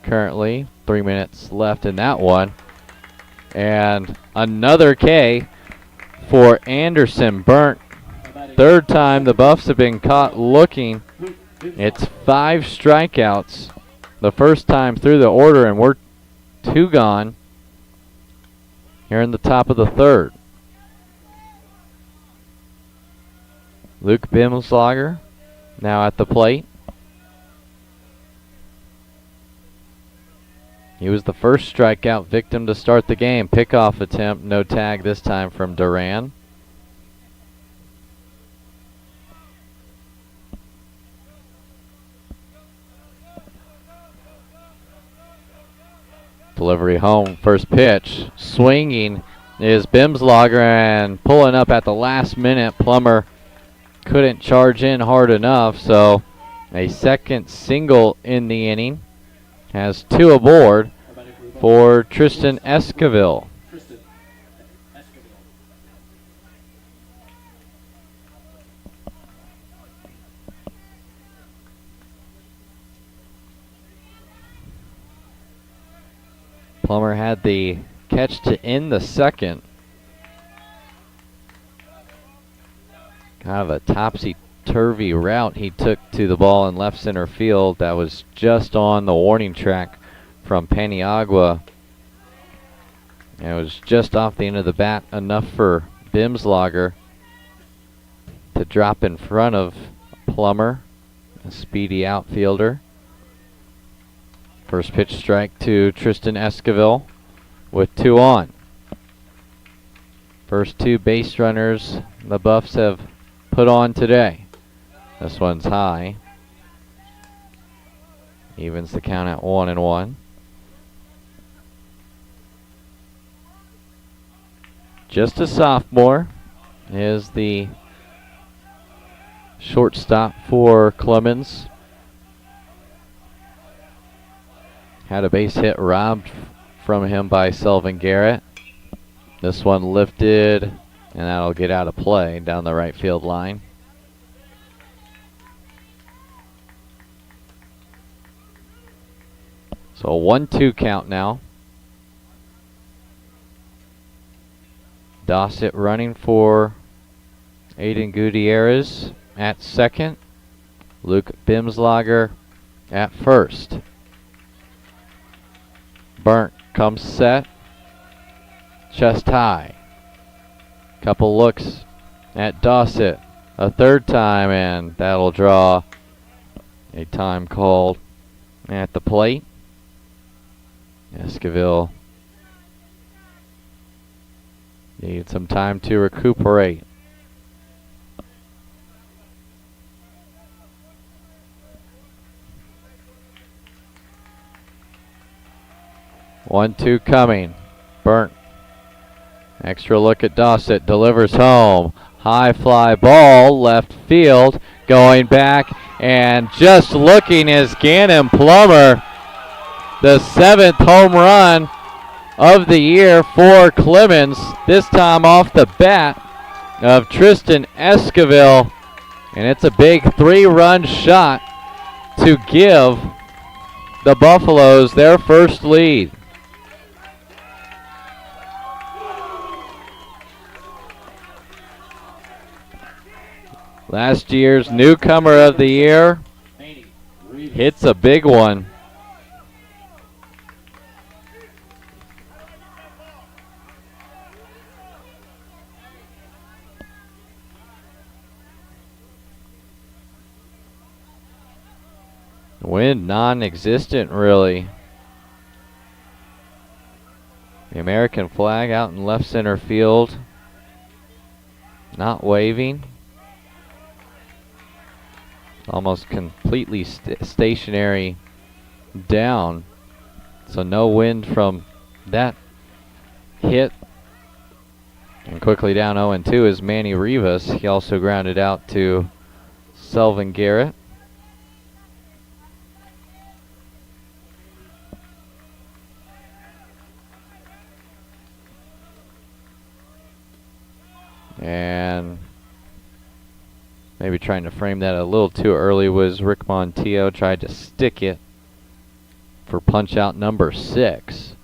currently. 3 minutes left in that one. And another K for Anderson. Burnt. Third time the Buffs have been caught looking. It's 5 strikeouts the first time through the order, and we're 2 gone here in the top of the third. Luke Bimslager now at the plate. He was the first strikeout victim to start the game. Pickoff attempt, no tag this time from Duran. Delivery home, first pitch. Swinging is Bimslager, and pulling up at the last minute. Plummer couldn't charge in hard enough, so a second single in the inning. Has 2 aboard for Tristan Esquivel. Plummer had the catch to end the second. Kind of a topsy-turvy route he took to the ball in left center field. That was just on the warning track from Paniagua. And it was just off the end of the bat, enough for Bimslager to drop in front of Plummer, a speedy outfielder. First pitch strike to Tristan Esquivel with 2 on. First 2 base runners the Buffs have put on today. This one's high. Evens the count at 1-1. Just a sophomore is the shortstop for Clemens. Had a base hit robbed from him by Selvin Garrett. This one lifted, and that'll get out of play down the right field line. So a 1-2 count now. Dossett running for Aiden Gutierrez at second. Luke Bimslager at first. Burnt comes set. Chest high. Couple looks at Dossett a third time, and that'll draw a time called at the plate. Esquivel needed some time to recuperate. One, two coming. Burnt. Extra look at Dossett. Delivers home. High fly ball. Left field. Going back. And just looking is Gannon Plummer. The 7th home run of the year for Clemens. This time off the bat of Tristan Esquivel. And it's a big 3-run shot to give the Buffaloes their first lead. Last year's newcomer of the year hits a big one. Wind non-existent, really. The American flag out in left center field, not waving. Almost completely stationary down. So no wind from that hit. And quickly down 0-2 is Manny Rivas. He also grounded out to Selvin Garrett. And maybe trying to frame that a little too early was Rick Montillo. Tried to stick it for punch out number 6.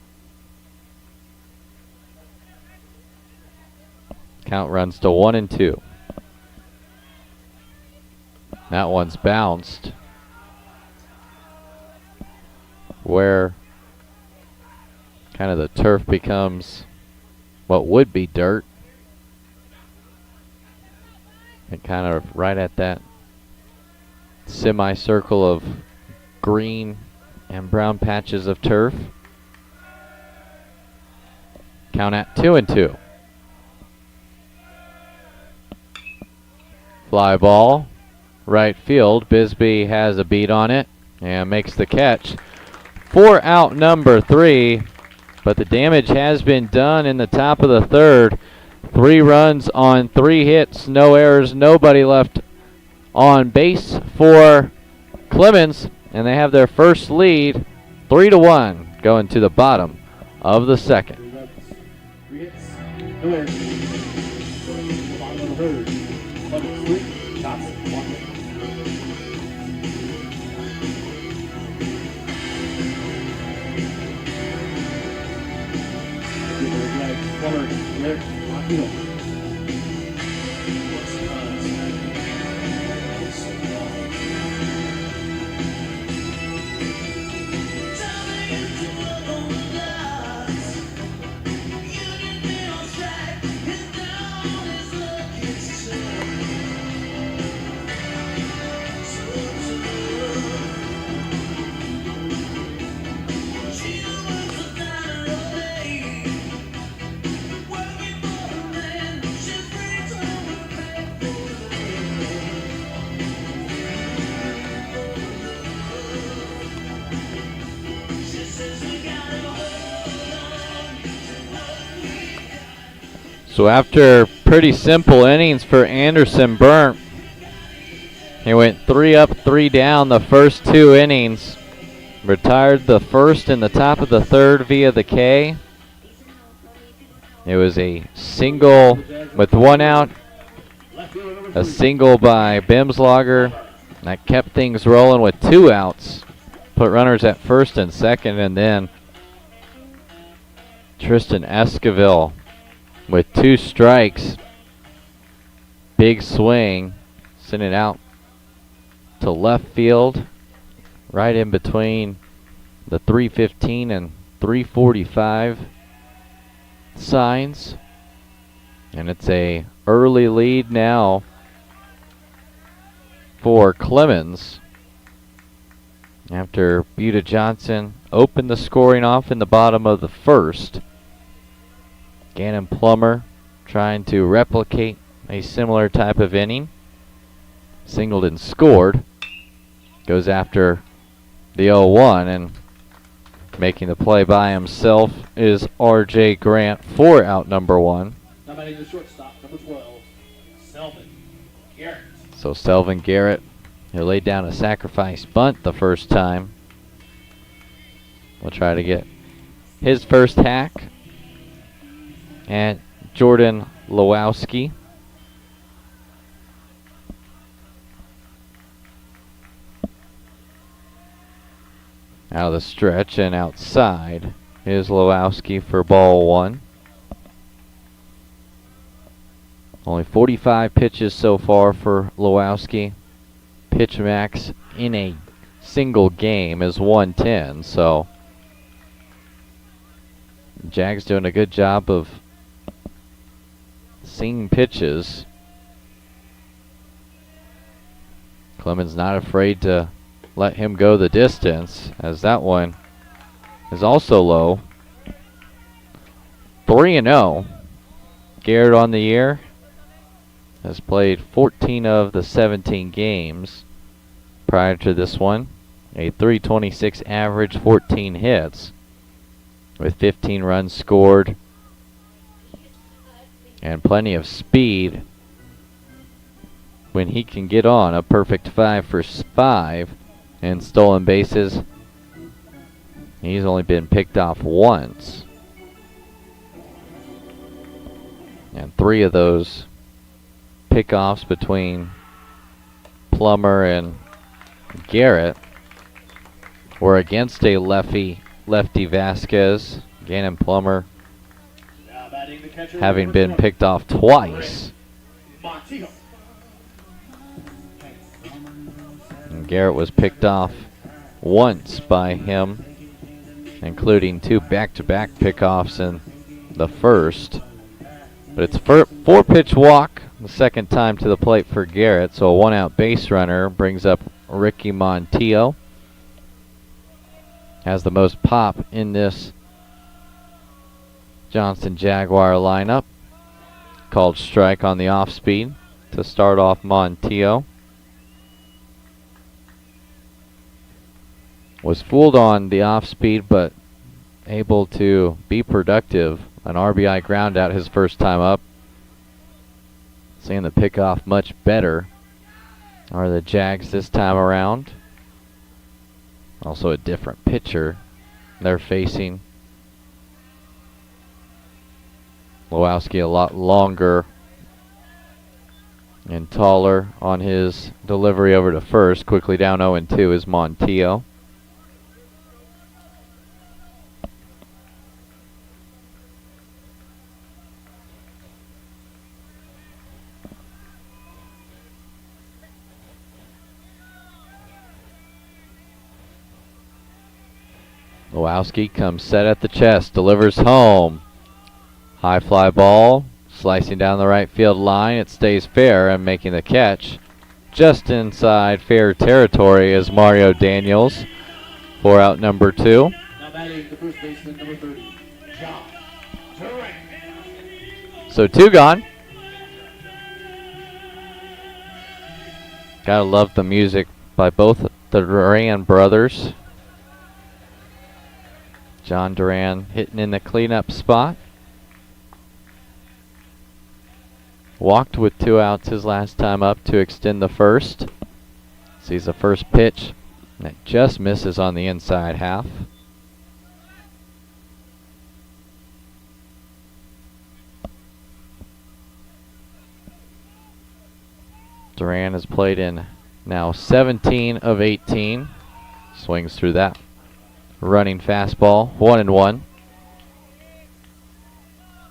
Count runs to 1-2. That one's bounced. Where kind of the turf becomes what would be dirt. And kind of right at that semicircle of green and brown patches of turf. Count at 2-2. Fly ball, right field. Bisbee has a beat on it and makes the catch for out number 3. But the damage has been done in the top of the third. 3 runs on 3 hits, no errors, nobody left on base for Clemens, and they have their first lead, 3-1, going to the bottom of the second. 3 hits, no errors. Bottom of the third. Clemens 3, Johnson 1 hit. Plummer, Garrett, Aquino. So after pretty simple innings for Anderson Burnt, he went 3 up, 3 down the first 2 innings. Retired the first in the top of the third via the K. It was a single with 1 out, a single by Bimslager. That kept things rolling with 2 outs. Put runners at first and second, and then Tristan Esquivel with 2 strikes. Big swing, sent it out to left field, right in between the 315 and 345 signs. And it's a early lead now for Clemens after Buda Johnson opened the scoring off in the bottom of the first. Gannon Plummer trying to replicate a similar type of inning. Singled and scored. Goes after the 0-1, and making the play by himself is R.J. Grant for out number 1. Now batting the shortstop, number 12, Selvin Garrett. So Selvin Garrett, he laid down a sacrifice bunt the first time. We'll try to get his first hack. And Jordan Lewowski. Out of the stretch and outside is Lewowski for ball 1. Only 45 pitches so far for Lewowski. Pitch max in a single game is 110, so Jags doing a good job of seeing pitches. Clemens not afraid to let him go the distance, as that one is also low. 3-0. Garrett on the year has played 14 of the 17 games prior to this one. A .326 average, 14 hits with 15 runs scored and plenty of speed when he can get on. A perfect 5 for 5 and stolen bases. He's only been picked off once, and 3 of those pickoffs between Plummer and Garrett were against a lefty Vasquez. Gannon Plummer Batting the catcher, having number been 20, picked off twice. Montijo. And Garrett was picked off once by him, including 2 back-to-back pickoffs in the first. But it's 4-pitch walk, the second time to the plate for Garrett, so a 1-out base runner brings up Ricky Montijo. Has the most pop in this Johnston Jaguar lineup. Called strike on the off-speed to start off Montijo. Was fooled on the off-speed, but able to be productive. An RBI ground out his first time up. Seeing the pickoff much better are the Jags this time around. Also a different pitcher they're facing. Lewowski a lot longer and taller on his delivery over to first. Quickly down 0-2 is Montijo. Lewowski comes set at the chest, delivers home. High fly ball, slicing down the right field line. It stays fair, and making the catch just inside fair territory is Mario Daniels for out number 2. Now batting the first baseman, number 30, John Duran. So 2 gone. Gotta love the music by both the Duran brothers. John Duran hitting in the cleanup spot. Walked with 2 outs his last time up to extend the first. Sees the first pitch that just misses on the inside half. Duran has played in now 17 of 18. Swings through that running fastball, 1-1.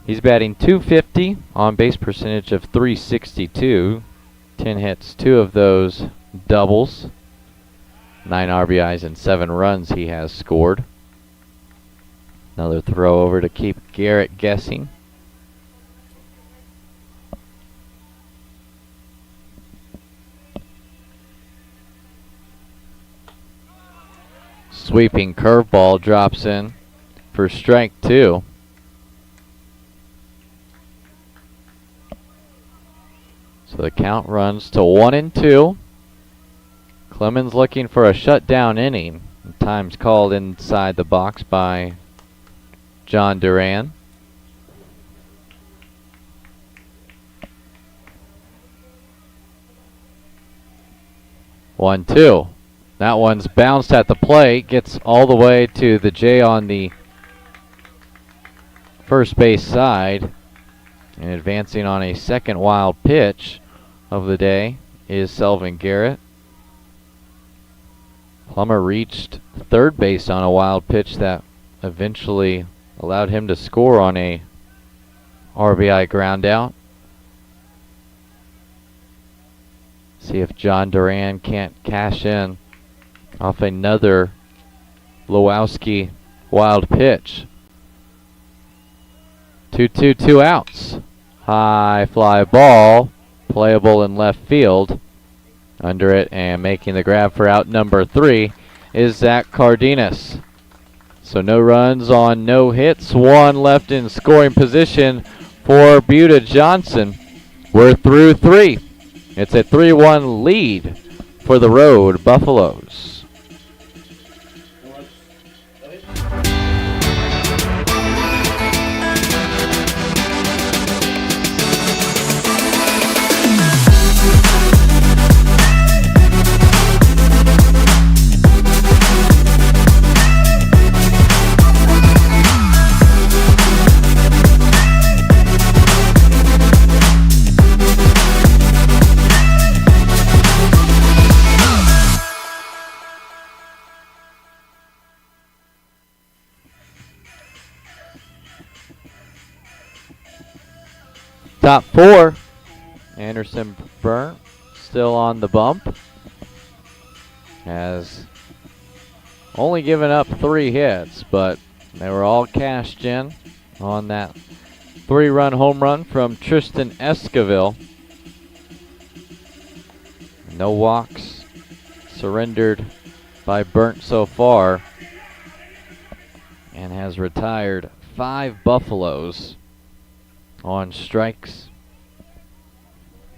He's batting .250, on base percentage of .362. 10 hits, 2 of those doubles. 9 RBIs and 7 runs he has scored. Another throw over to keep Garrett guessing. Sweeping curveball drops in for strike 2. So the count runs to 1-2. Clemens looking for a shutdown inning. Time's called inside the box by John Duran. One, two. That one's bounced at the plate, gets all the way to the J on the first base side. And advancing on a second wild pitch of the day is Selvin Garrett. Plummer reached third base on a wild pitch that eventually allowed him to score on a RBI ground out. See if John Duran can't cash in off another Lewowski wild pitch. 2-2, 2 outs. High fly ball, playable in left field. Under it and making the grab for out number 3 is Zach Cardenas. So no runs on no hits, 1 left in scoring position for Buda Johnson. We're through 3. It's a 3-1 lead for the road Buffaloes. top 4. Anderson Burnt still on the bump. Has only given up 3 hits, but they were all cashed in on that 3-run home run from Tristan Esquivel. No walks surrendered by Burnt so far, and has retired 5 Buffaloes on strikes,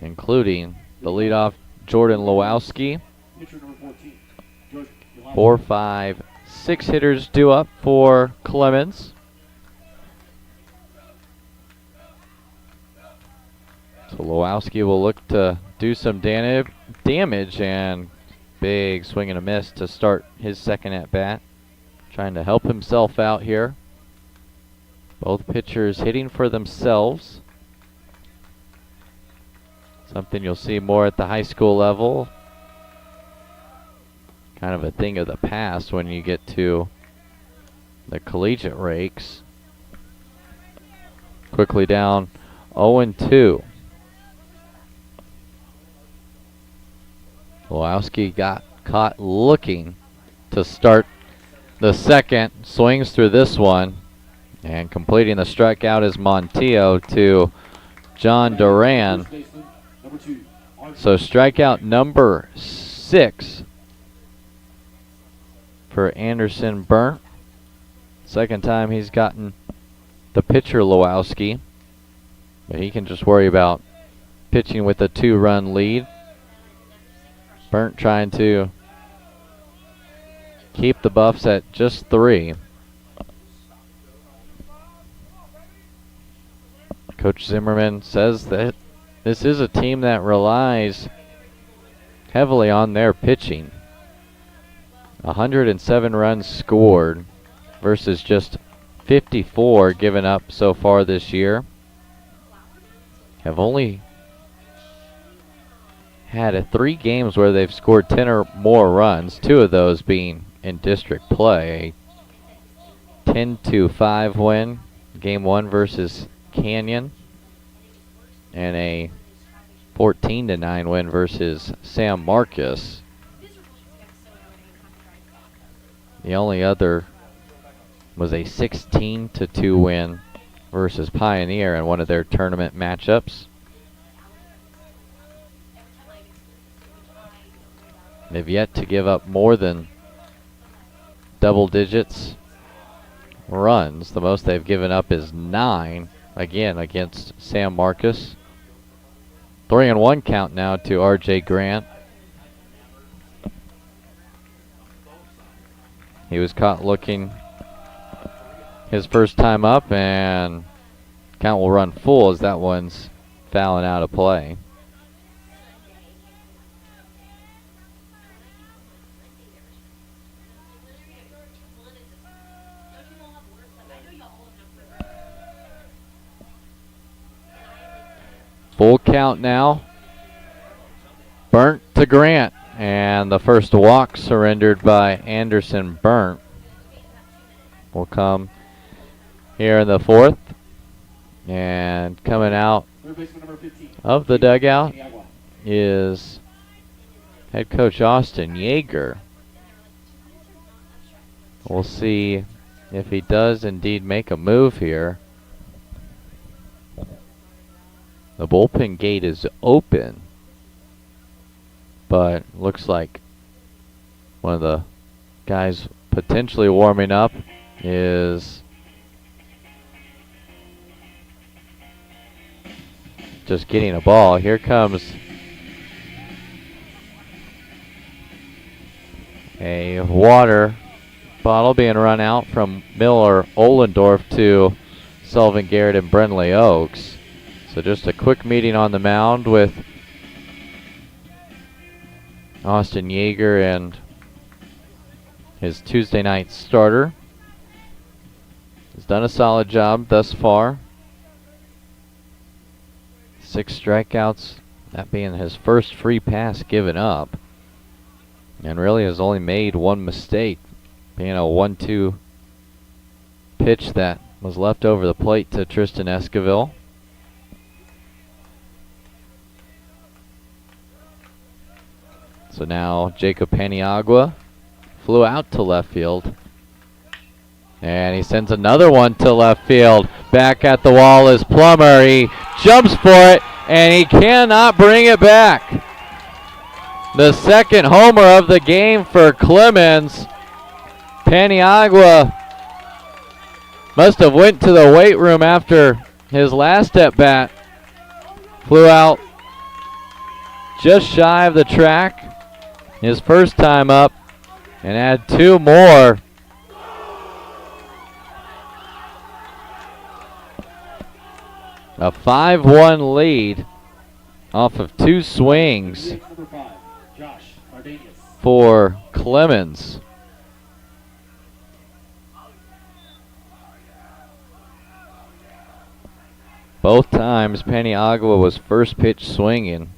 including the leadoff Jordan Lewowski. 4, 5, 6 hitters due up for Clemens. So Lewowski will look to do some damage, and big swing and a miss to start his second at bat. Trying to help himself out here. Both pitchers hitting for themselves. Something you'll see more at the high school level. Kind of a thing of the past when you get to the collegiate rakes. Quickly down 0-2. Lewowski got caught looking to start the second. Swings through this one. And completing the strikeout is Montillo to John Duran. So strikeout number 6 for Anderson Burnt. Second time he's gotten the pitcher Lewowski. But he can just worry about pitching with a 2-run lead. Burnt trying to keep the Buffs at just 3. Coach Zimmerman says that this is a team that relies heavily on their pitching. 107 runs scored versus just 54 given up so far this year. Have only had 3 games where they've scored 10 or more runs, 2 of those being in district play. A 10-5 win, game 1 versus Canyon, and a 14-9 win versus San Marcos. The only other was a 16-2 win versus Pioneer in one of their tournament matchups. They've yet to give up more than double digits runs. The most they've given up is 9, again against San Marcos. 3-1 count now to RJ Grant. He was caught looking his first time up, and count will run full as that one's fouling out of play. Full count now. Burnt to Grant. And the first walk surrendered by Anderson Burnt will come here in the 4th. And coming out of the dugout is head coach Austin Yeager. We'll see if he does indeed make a move here. The bullpen gate is open, but looks like one of the guys potentially warming up is just getting a ball. Here comes a water bottle being run out from Miller Ohlendorf to Sullivan Garrett and Brenley Oaks. So just a quick meeting on the mound with Austin Yeager and his Tuesday night starter. He's done a solid job thus far. 6 strikeouts, that being his first free pass given up. And really has only made 1 mistake, being a 1-2 pitch that was left over the plate to Tristan Esquivel. So now Jacob Paniagua flew out to left field. And he sends another one to left field. Back at the wall is Plummer. He jumps for it, and he cannot bring it back. The second homer of the game for Clemens. Paniagua must have went to the weight room after his last at-bat. Flew out just shy of the track his first time up and had two more. A 5-1 lead off of two swings for Clemens. Both times Paniagua was first pitch swinging.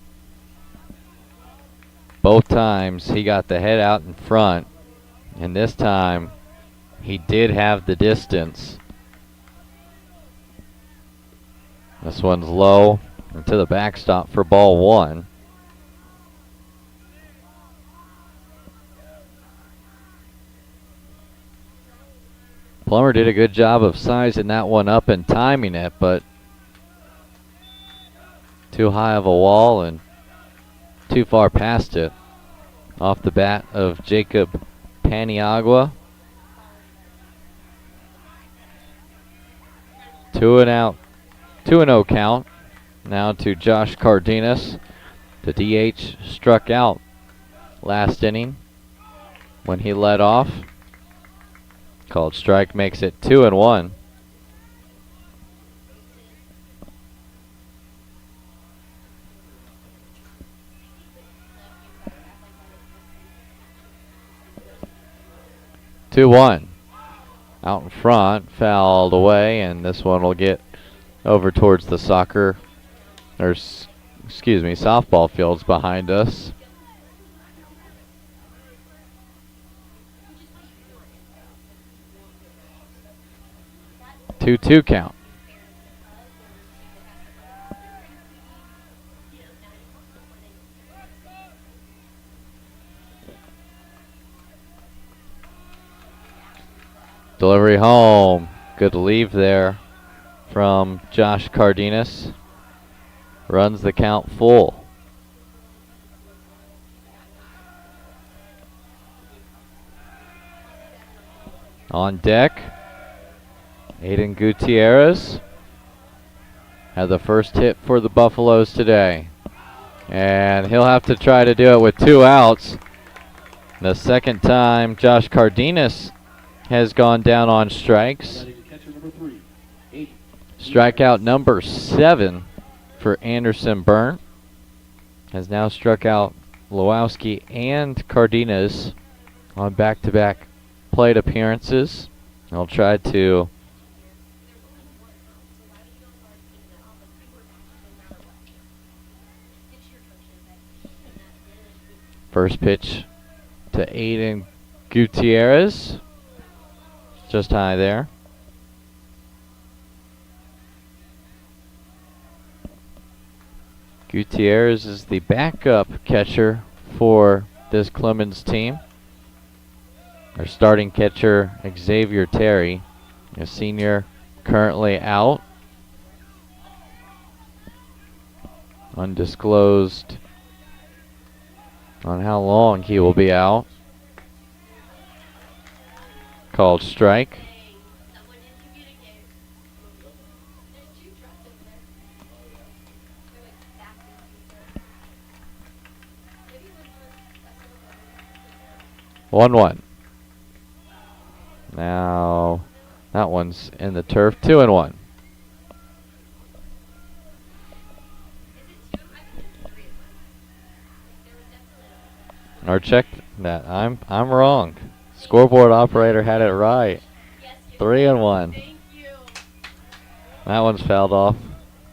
Both times he got the head out in front, and this time he did have the distance. This one's low and to the backstop for ball one. Plummer did a good job of sizing that one up and timing it, but too high of a wall and too far past it. Off the bat of Jacob Paniagua. 2-0 count. Now to Josh Cardenas. The DH struck out last inning when he led off. Called strike makes it 2-1. Out in front, fouled away, and this one will get over towards the softball fields behind us. Two count. Delivery home. Good leave there from Josh Cardenas. Runs the count full. On deck, Aiden Gutierrez had the first hit for the Buffaloes today. And he'll have to try to do it with 2 outs. The second time Josh Cardenas has gone down on strikes. Strikeout number 7 for Anderson Burnt. Has now struck out Lewowski and Cardenas on back-to-back plate appearances. He'll try to first pitch to Aiden Gutierrez. Just high there. Gutierrez is the backup catcher for this Clemens team. Our starting catcher, Xavier Terry, a senior, currently out. Undisclosed on how long he will be out. Called strike. One. Now that one's in the turf. 2-1. Or check that. I'm wrong. Scoreboard operator had it right. 3-1. Thank you. That one's fouled off.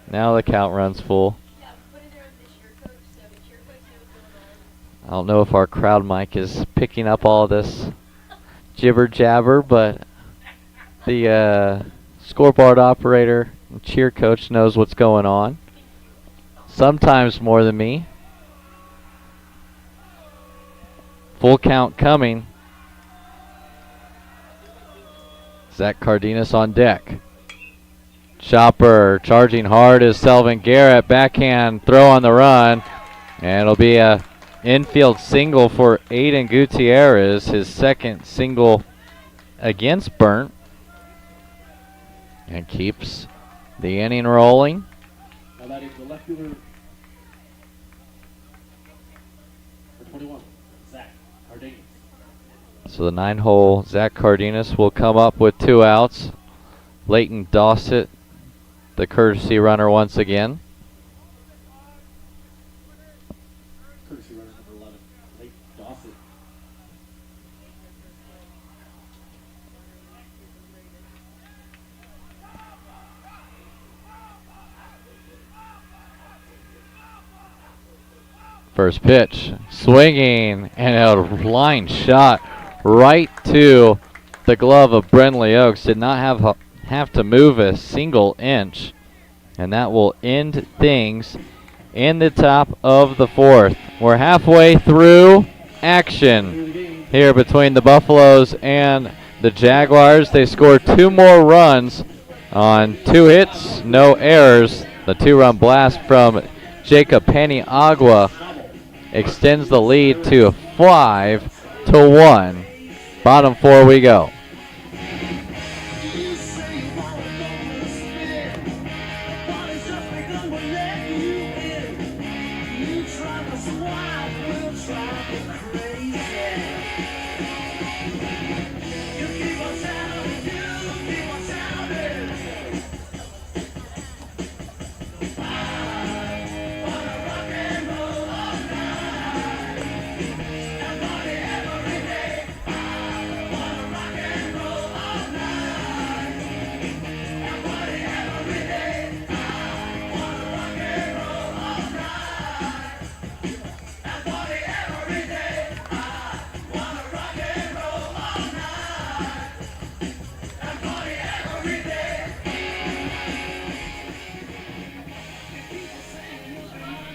Now the count runs full. Yeah, put it there with the cheer coach, so the cheer coach knows what's going on. I don't know if our crowd mic is picking up all this jibber jabber, but the scoreboard operator and cheer coach knows what's going on. Sometimes more than me. Full count coming. Zach Cardenas on deck. Chopper charging hard is Selvin Garrett. Backhand throw on the run. And it'll be a infield single for Aiden Gutierrez, his second single against Burnt. And keeps the inning rolling. Now that is the left fielder for 21, Zach Cardenas. So the 9-hole Zach Cardenas will come up with 2 outs. Leighton Dossett, the courtesy runner once again. Courtesy runner number 11, Leighton Dossett. First pitch, swinging, and a line shot right to the glove of Brentley Oaks. Did not have to move a single inch, and that will end things in the top of the 4th. We're halfway through action here between the Buffaloes and the Jaguars. They scored 2 more runs on 2 hits, no errors. The 2-run blast from Jacob Paniagua extends the lead to 5-1. Bottom 4 we go.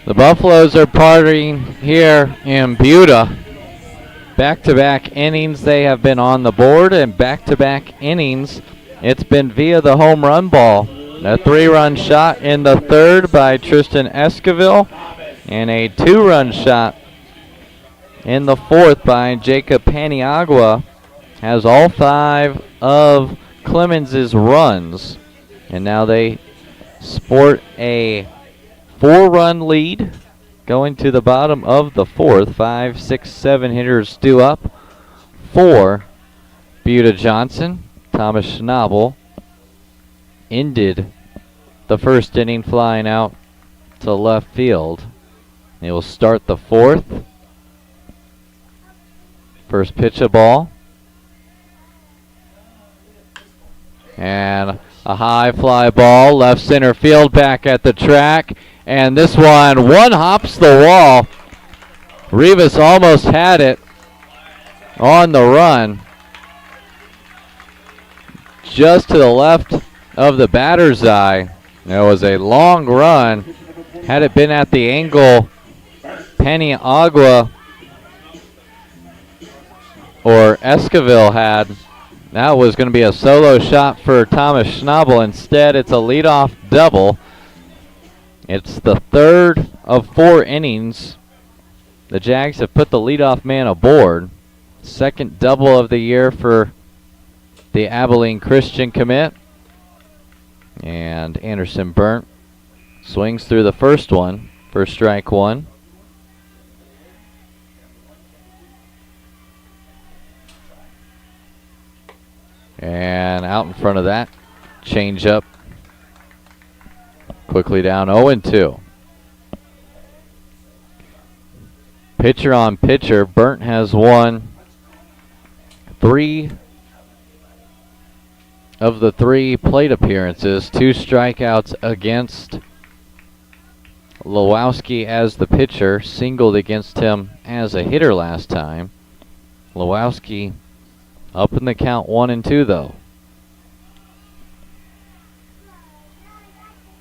The Buffaloes are partying here in Buda. Back-to-back innings they have been on the board, and back-to-back innings it's been via the home run ball. A 3-run shot in the 3rd by Tristan Esquivel, and a 2-run shot in the 4th by Jacob Paniagua. Has all 5 of Clemens' runs, and now they sport a 4-run lead going to the bottom of the 4th. 5, 6, 7 hitters due up for Buda Johnson. Thomas Schnabel ended the 1st inning flying out to left field. They will start the 4th. First pitch of ball. And a high fly ball, left center field, back at the track. And this one hops the wall. Rivas almost had it on the run. Just to the left of the batter's eye. There was a long run. Had it been at the angle Paniagua or Esquivel had, that was going to be a solo shot for Thomas Schnabel. Instead, it's a leadoff double. It's the 3rd of 4 innings. The Jags have put the leadoff man aboard. 2nd double of the year for the Abilene Christian commit. And Anderson Burnt swings through the first one for strike 1. And out in front of that, changeup. Quickly down 0-2. Pitcher on pitcher. Burnt has won 3 of the 3 plate appearances. 2 strikeouts against Lewowski as the pitcher. Singled against him as a hitter last time. Lewowski up in the count 1-2 though.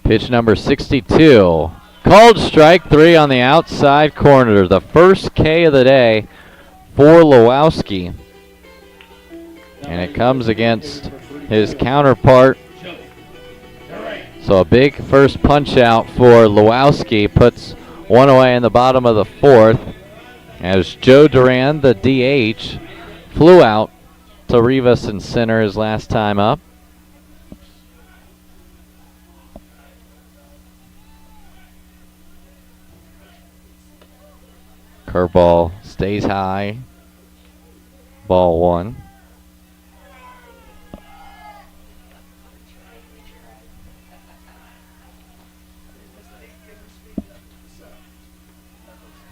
Pitch number 62. Called strike 3 on the outside corner. The first K of the day for Lewowski. And it comes against his counterpart. So a big first punch out for Lewowski, puts one away in the bottom of the fourth, as Joe Duran, the DH, flew out to Rivas in center his last time up. Curveball stays high. Ball one.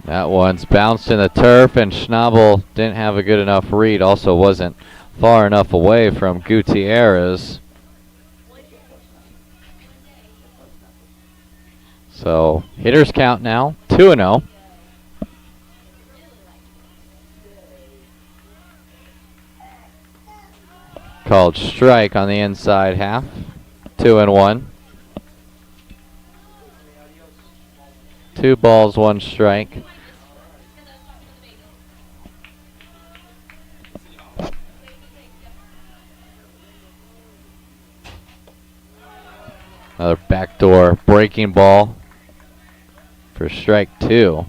That one's bounced in the turf, and Schnabel didn't have a good enough read. Also wasn't far enough away from Gutierrez. So hitters count now, 2-0. Called strike on the inside half, 2-1. 2 balls, 1 strike. Another backdoor breaking ball for strike 2.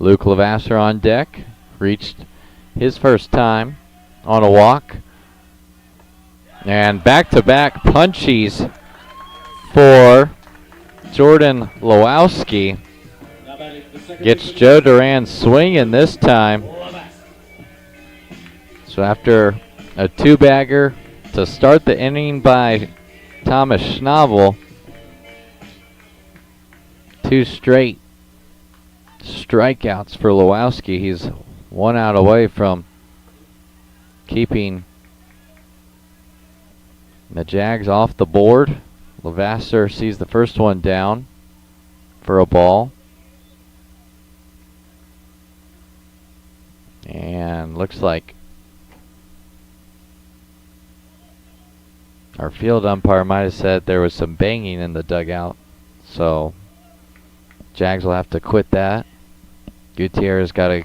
Luke Levasseur on deck, reached his first time on a walk. And back-to-back punchies for Jordan Lewowski. Gets Joe Duran swinging this time. So after a 2-bagger to start the inning by Thomas Schnabel, 2 straight strikeouts for Lewowski. He's 1 out away from keeping the Jags off the board. Levasseur sees the first one down for a ball. And looks like our field umpire might have said there was some banging in the dugout. So Jags will have to quit that. Gutierrez got a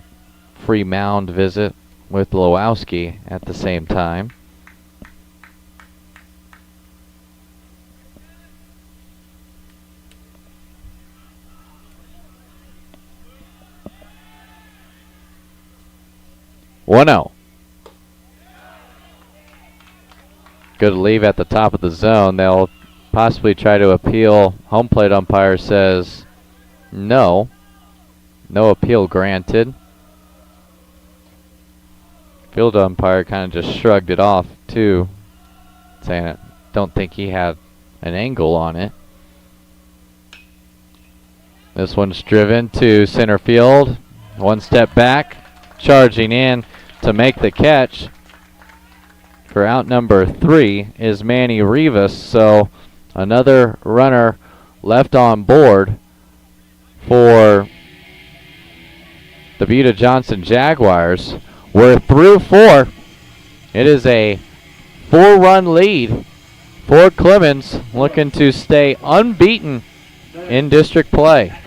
free mound visit with Lewowski at the same time. One-0. Good leave at the top of the zone. They'll possibly try to appeal. Home plate umpire says no. No appeal granted. Field umpire kind of just shrugged it off too, saying I don't think he had an angle on it. This one's driven to center field. 1 step back, charging in to make the catch for out number 3 is Manny Rivas. So another runner left on board for the Buda Johnson Jaguars. We're through 4. It is a 4-run lead for Clemens, looking to stay unbeaten in district play.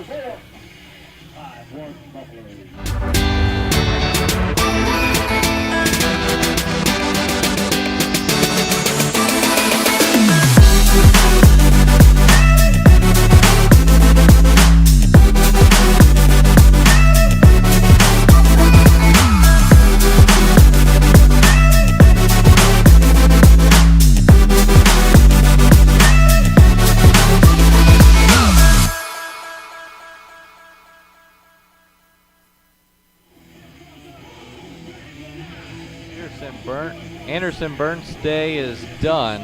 Anderson Burns' day is done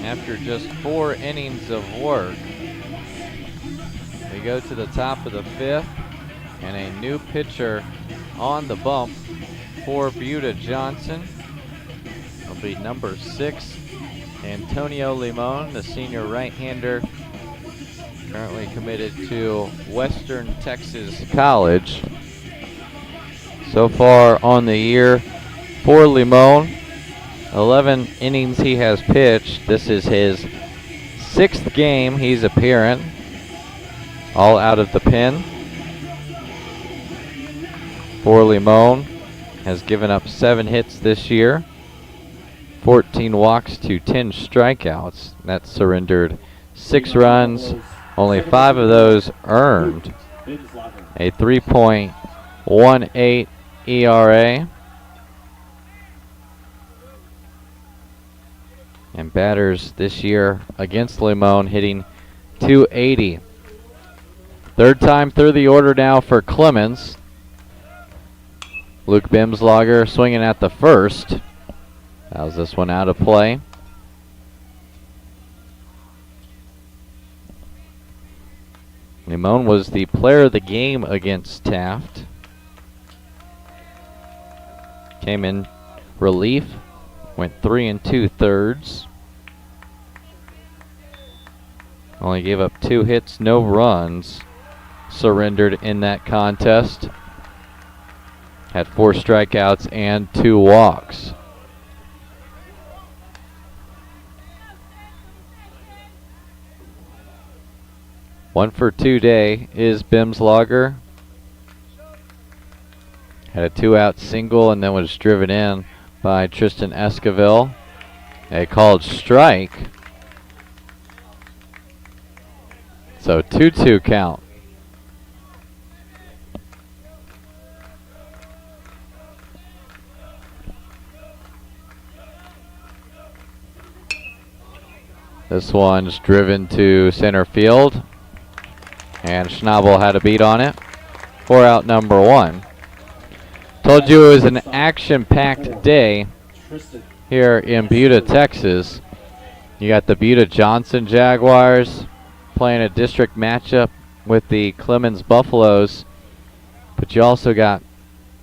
after just 4 innings of work. We go to the top of the 5th, and a new pitcher on the bump for Buda Johnson. It'll be number 6, Antonio Limon, the senior right-hander, currently committed to Western Texas College. So far on the year for Limon, 11 innings he has pitched. This is his 6th game he's appearing, all out of the pen. for Limon. Has given up 7 hits this year, 14 walks to 10 strikeouts. That surrendered 6 runs, only 5 of those earned. A 3.18 ERA. And batters this year against Limon hitting .280. Third time through the order now for Clemens. Luke Bimslager swinging at the first. How's this one out of play? Limon was the player of the game against Taft. Came in relief, went 3 2/3. Only gave up 2 hits, no runs surrendered in that contest. Had 4 strikeouts and 2 walks. One for 2 day is Bimslager. Had a 2-out single and then was driven in by Tristan Esquivel. A called strike. So 2-2 count. This one's driven to center field, and Schnabel had a beat on it for out number 1. Told you it was an action-packed day here in Buda, Texas. You got the Buda Johnson Jaguars playing a district matchup with the Clemens Buffaloes, but you also got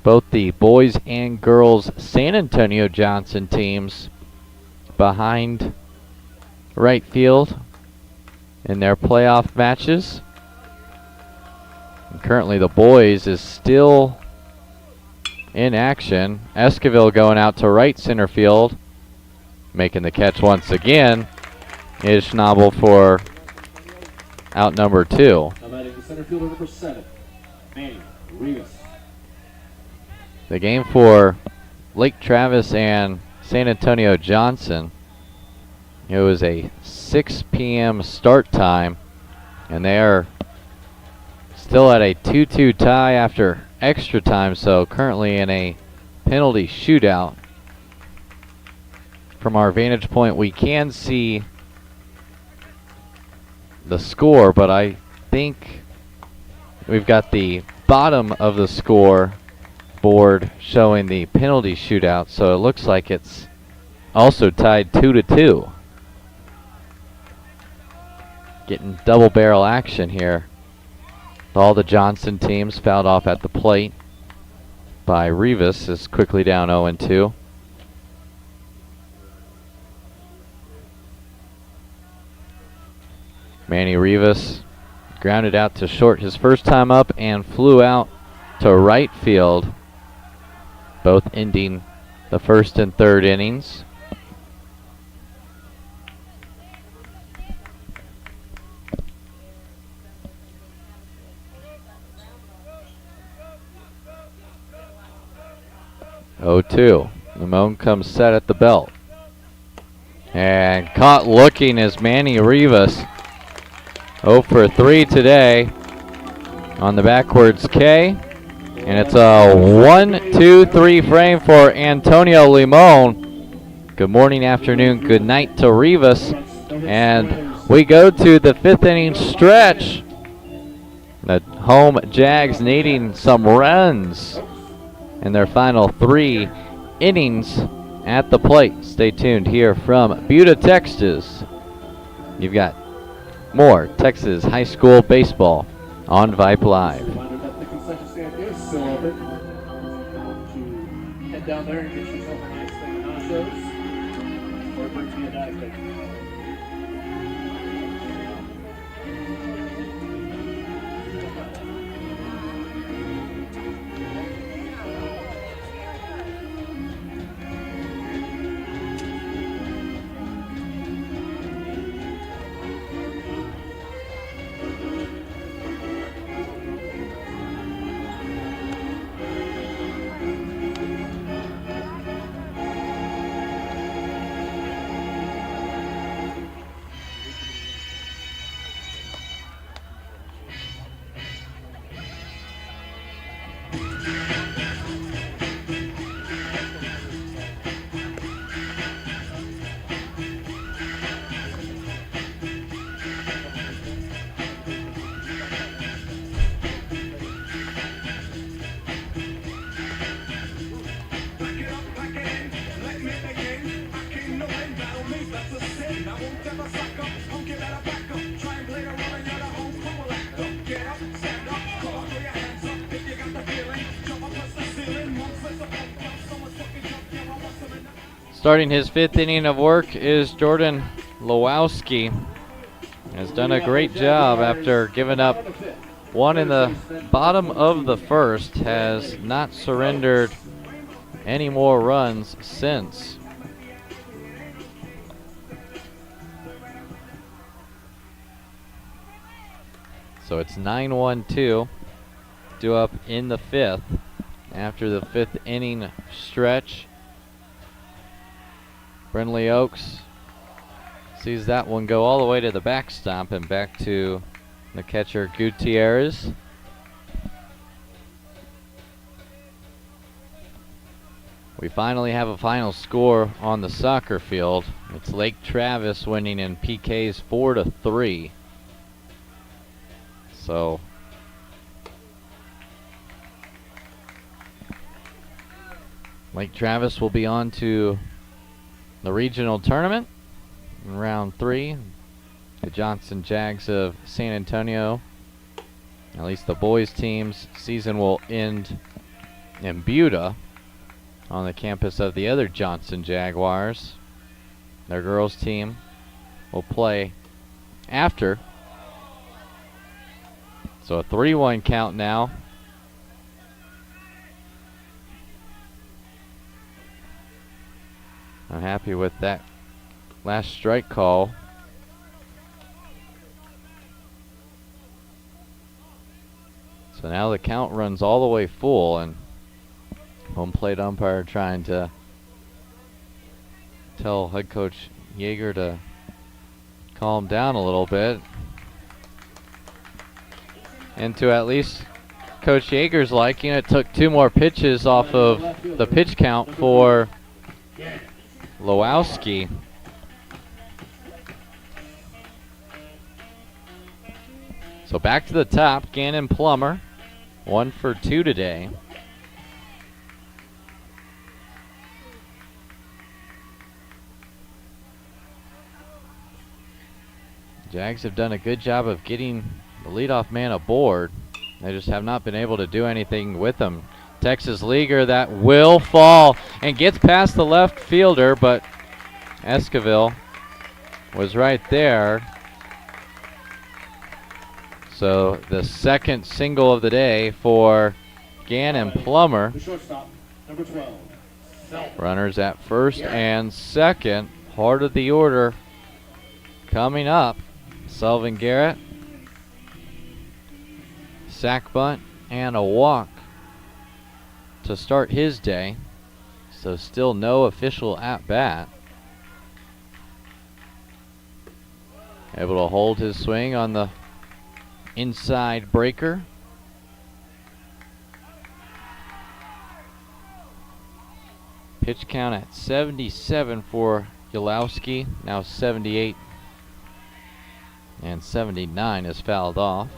both the boys and girls San Antonio Johnson teams behind right field in their playoff matches. And currently the boys is still in action. Esquivel going out to right center field. Making the catch once again is Schnabel for out number 2. Batting the center fielder number 7, Manny Rivas. The game for Lake Travis and San Antonio Johnson, it was a 6 p.m. start time, and they are still at a 2-2 tie after extra time, so currently in a penalty shootout. From our vantage point, we can see the score, but I think we've got the bottom of the score board showing the penalty shootout, so it looks like it's also tied 2-2. Getting double barrel action here. All the Johnson teams fouled off at the plate by Rivas is quickly down 0-2. Manny Rivas grounded out to short his first time up and flew out to right field, both ending the first and third innings. Oh-2. Limon comes set at the belt. And caught looking is Manny Rivas. 0 for 3 today on the backwards K. And it's a 1-2-3 frame for Antonio Limon. Good morning, afternoon, good night to Rivas. And we go to the 5th inning stretch. The home Jags needing some runs in their final 3 innings at the plate. Stay tuned here from Buda, Texas. You've got more Texas high school baseball on Vype Live. Reminder that the concession stand is still open. To head down there and get yourself a nice thing of nachos, or bring me a Diet Coke. Starting his 5th inning of work is Jordan Lowowski. Has done a great job after giving up one in the bottom of the first. Has not surrendered any more runs since. So it's 9-1-2, due up in the 5th after the 5th inning stretch. Brindley Oaks sees that one go all the way to the backstop and back to the catcher Gutierrez. We finally have a final score on the soccer field. It's Lake Travis winning in PKs 4-3. So Lake Travis will be on to the regional tournament in round 3. The Johnson Jags of San Antonio, at least the boys team's season, will end in Buda on the campus of the other Johnson Jaguars. Their girls team will play after. So a 3-1 count now. I'm happy with that last strike call. So now the count runs all the way full, and home plate umpire trying to tell head coach Yeager to calm down a little bit. And to at least Coach Yeager's liking, it took 2 more pitches off of the pitch count for Lowowski. So back to the top, Gannon Plummer, 1 for 2 today. Jags have done a good job of getting the leadoff man aboard. They just have not been able to do anything with him. Texas Leaguer, that will fall and gets past the left fielder, but Esquivel was right there. So the second single of the day for Gannon Plummer. The shortstop, number 12. Runners at first and second. Heart of the order coming up. Selvin Garrett, sac bunt and a walk to start his day. So still no official at bat. Able to hold his swing on the inside breaker. Pitch count at 77 for Yalowski. Now 78 and 79 is fouled off.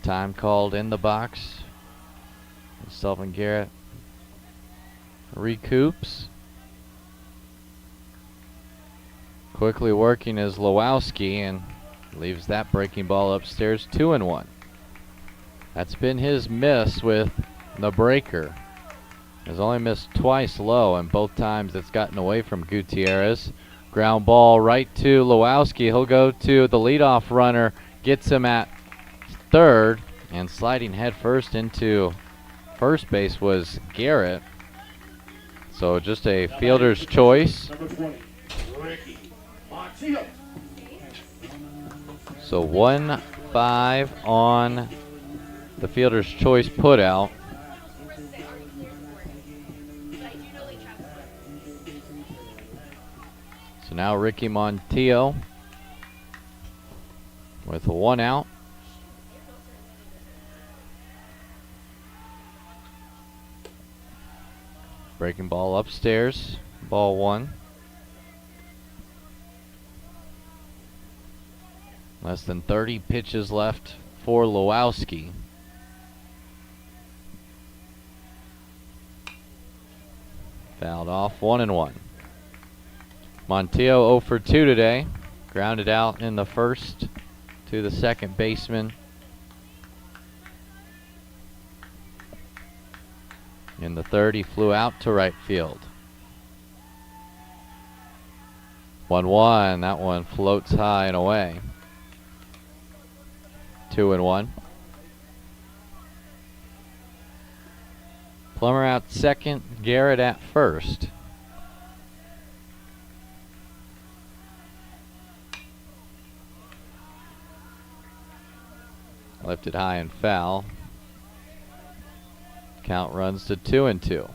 Time called in the box. Selvin Garrett recoups. Quickly working is Lowowski and leaves that breaking ball upstairs. 2-1. That's been his miss with the breaker. Has only missed twice low, and both times it's gotten away from Gutierrez. Ground ball right to Lowowski. He'll go to the leadoff runner, gets him at third, and sliding head first into first base was Garrett. So just a fielder's choice. Number 20, Ricky Montiel. So 1-5 on the fielder's choice put out. So now Ricky Montiel with 1 out. Breaking ball upstairs, ball 1. Less than 30 pitches left for Lowowski. Fouled off, 1-1. Montiel 0 for 2 today. Grounded out in the first to the second baseman. In the third, he flew out to right field. 1-1. That one floats high and away. 2-1. Plummer out second, Garrett at first. Lifted high and foul. Count runs to 2-2.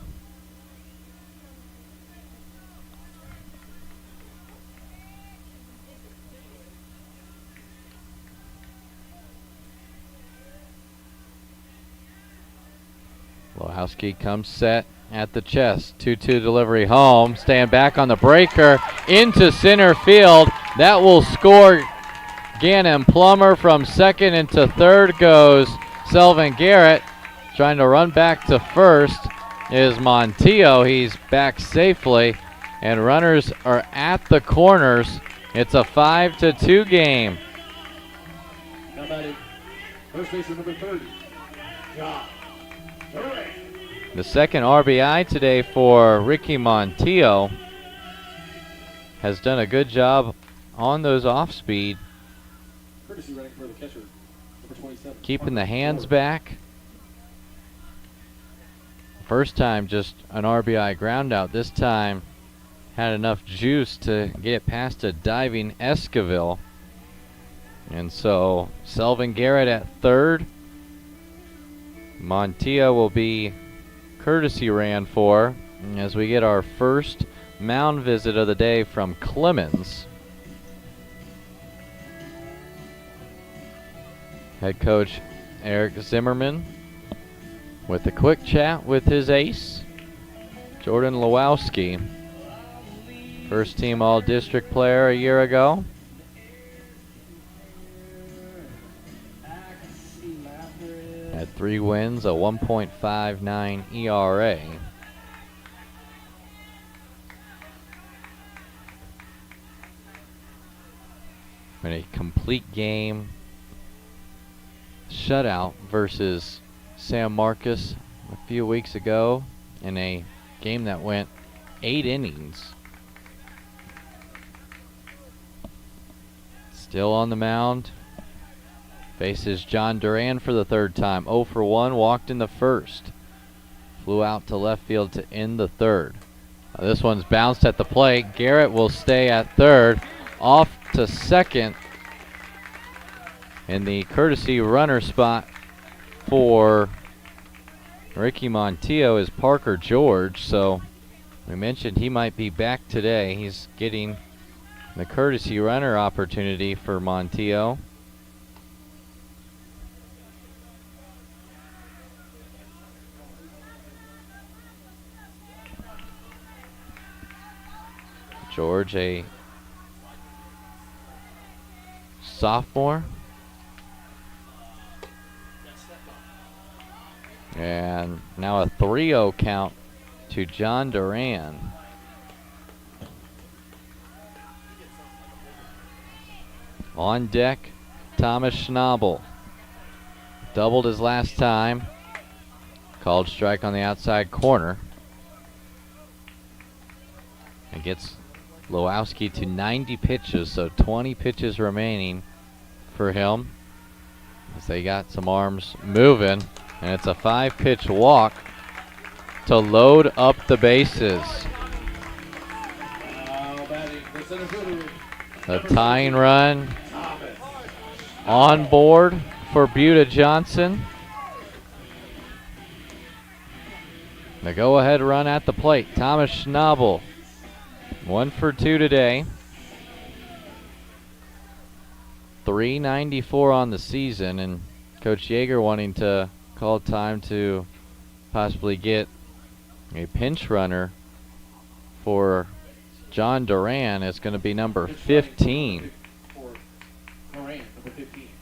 Lowowski comes set at the chest. 2-2 delivery home. Staying back on the breaker into center field. That will score Gannon. Plummer from second into third goes Selvin Garrett. Trying to run back to first is Montillo. He's back safely, and runners are at the corners. It's a 5-2 game. Now batting, first baseman number 30, John Duran. The second RBI today for Ricky Montillo. Has done a good job on those off-speed, Courtesy running for the catcher, number 27. keeping the hands back. First time just an RBI ground out. This time had enough juice to get past a diving Esquivel. And so Selvin Garrett at third. Montillo will be courtesy ran for as we get our first mound visit of the day from Clemens. Head coach Eric Zimmerman with a quick chat with his ace, Jordan Lowowski. First team all-district player a year ago. Had 3 wins, a 1.59 ERA. In a complete game shutout versus San Marcos a few weeks ago in a game that went 8 innings. Still on the mound. Faces John Duran for the third time. 0 for 1, walked in the first. Flew out to left field to end the third. This one's bounced at the plate. Garrett will stay at third. Off to second. In the courtesy runner spot for Ricky Montillo is Parker George. So we mentioned he might be back today. He's getting the courtesy runner opportunity for Montillo. George, a sophomore. And now a 3-0 count to John Duran. On deck, Thomas Schnabel. Doubled his last time. Called strike on the outside corner. And gets Lowowski to 90 pitches, so 20 pitches remaining for him as they got some arms moving, and it's a 5-pitch walk to load up the bases. The tying run on board for Buda Johnson. The go-ahead run at the plate, Thomas Schnabel. 1 for 2 today. 394 on the season, and Coach Yeager wanting to call time to possibly get a pinch runner for John Duran. It's going to be number 15.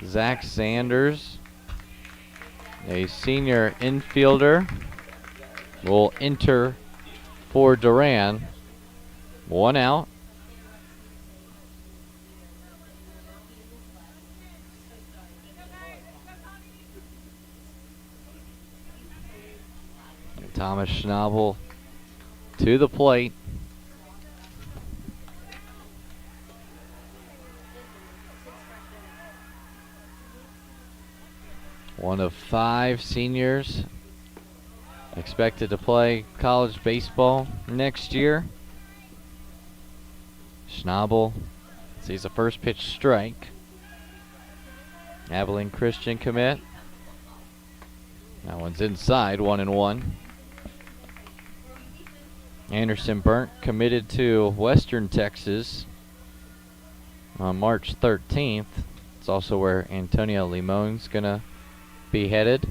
Zach Sanders, a senior infielder, will enter for Duran. 1 out. Thomas Schnabel to the plate. One of 5 seniors expected to play college baseball next year. Schnabel sees a first pitch strike. Abilene Christian commit. That one's inside, 1-1. Anderson Burnt committed to Western Texas on March 13th. It's also where Antonio Limon's gonna be headed.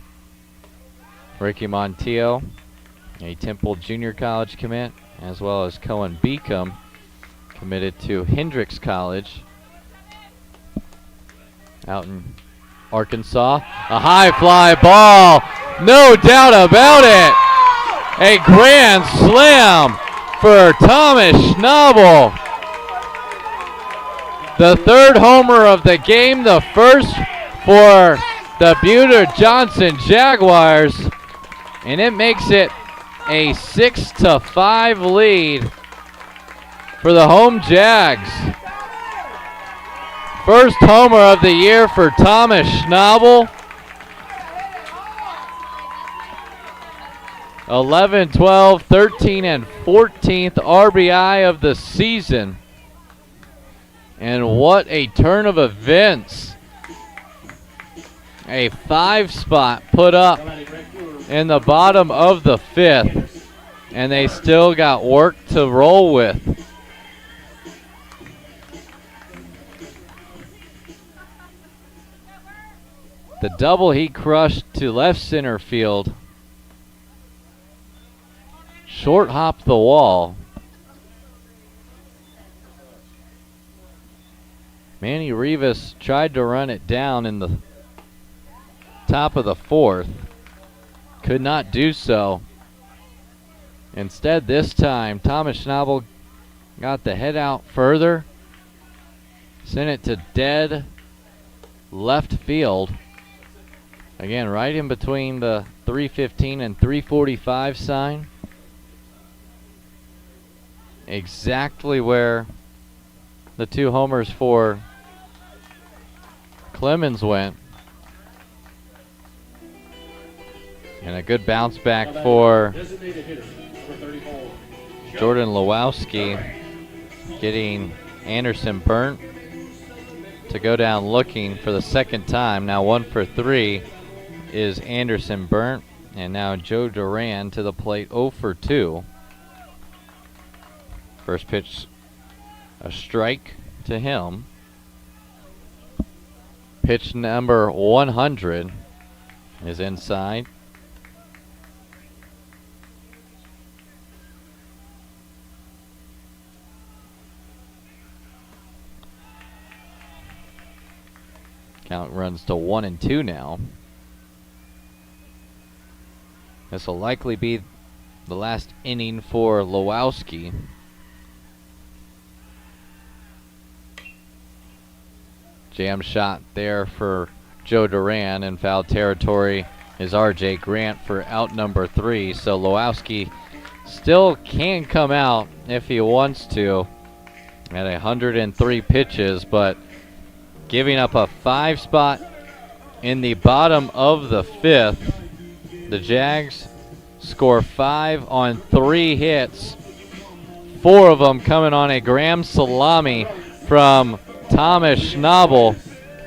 Ricky Montillo, a Temple Junior College commit, as well as Cohen Beacom, committed to Hendrix College out in Arkansas. A high fly ball, no doubt about it. A grand slam for Thomas Schnabel. The 3rd homer of the game, the first for the Buda Johnson Jaguars, and it makes it a 6-5 lead for the home Jags. First homer of the year for Thomas Schnabel. 11, 12, 13, and 14th RBI of the season. And what a turn of events. A 5 spot put up in the bottom of the 5th, and they still got work to roll with. The double he crushed to left center field. Short hopped the wall. Manny Rivas tried to run it down in the top of the 4th. Could not do so. Instead, this time, Thomas Schnabel got the head out further. Sent it to dead left field. Again, right in between the 315 and 345 sign. Exactly where the 2 homers for Clemens went. And a good bounce back for Jordan Lewowski, getting Anderson Burnt to go down looking for the 2nd time. Now 1 for 3 is Anderson Burnt, and now Joe Duran to the plate, 0 for 2. First pitch, a strike to him. Pitch number 100 is inside. Count runs to 1-2 now. This will likely be the last inning for Lewowski. Jam shot there for Joe Duran, and foul territory is RJ Grant for out number 3. So Lewowski still can come out if he wants to at 103 pitches, but giving up a 5 spot in the bottom of the 5th. The Jags score 5 on 3 hits, 4 of them coming on a Graham salami from Thomas Schnabel.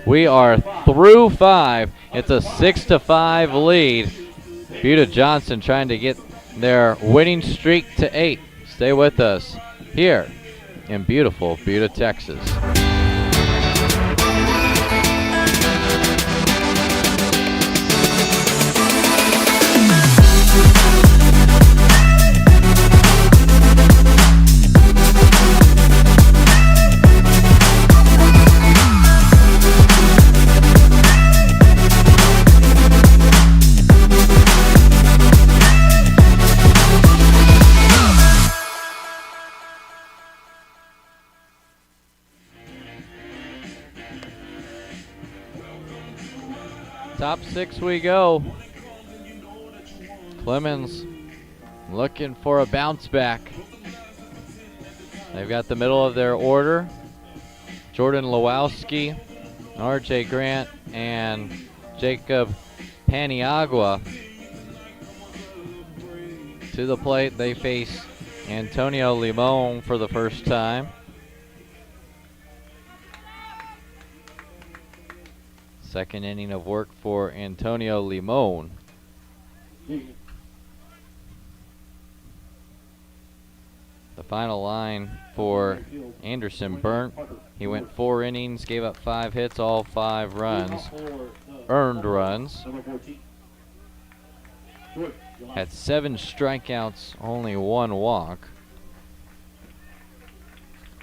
We are through 5. It's a 6-5 lead. Buda Johnson trying to get their winning streak to 8. Stay with us here in beautiful Buda, Texas. Top 6 we go. Clemens looking for a bounce back. They've got the middle of their order. Jordan Lewowski, RJ Grant, and Jacob Paniagua. To the plate, they face Antonio Limon for the first time. Second inning of work for Antonio Limon. The final line for Anderson Burnt. He went 4 innings, gave up 5 hits, all 5 runs, earned runs. Had 7 strikeouts, only 1 walk.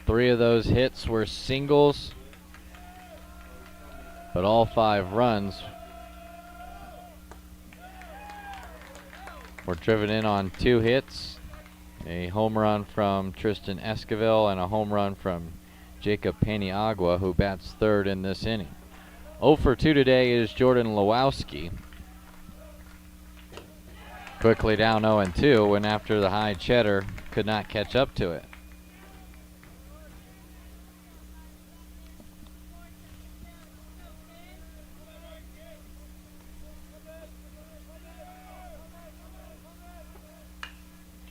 3 of those hits were singles, but all 5 runs were driven in on 2 hits. A home run from Tristan Esquivel and a home run from Jacob Paniagua, who bats third in this inning. 0 for 2 today is Jordan Lewowski. Quickly down 0-2 when after the high cheddar could not catch up to it.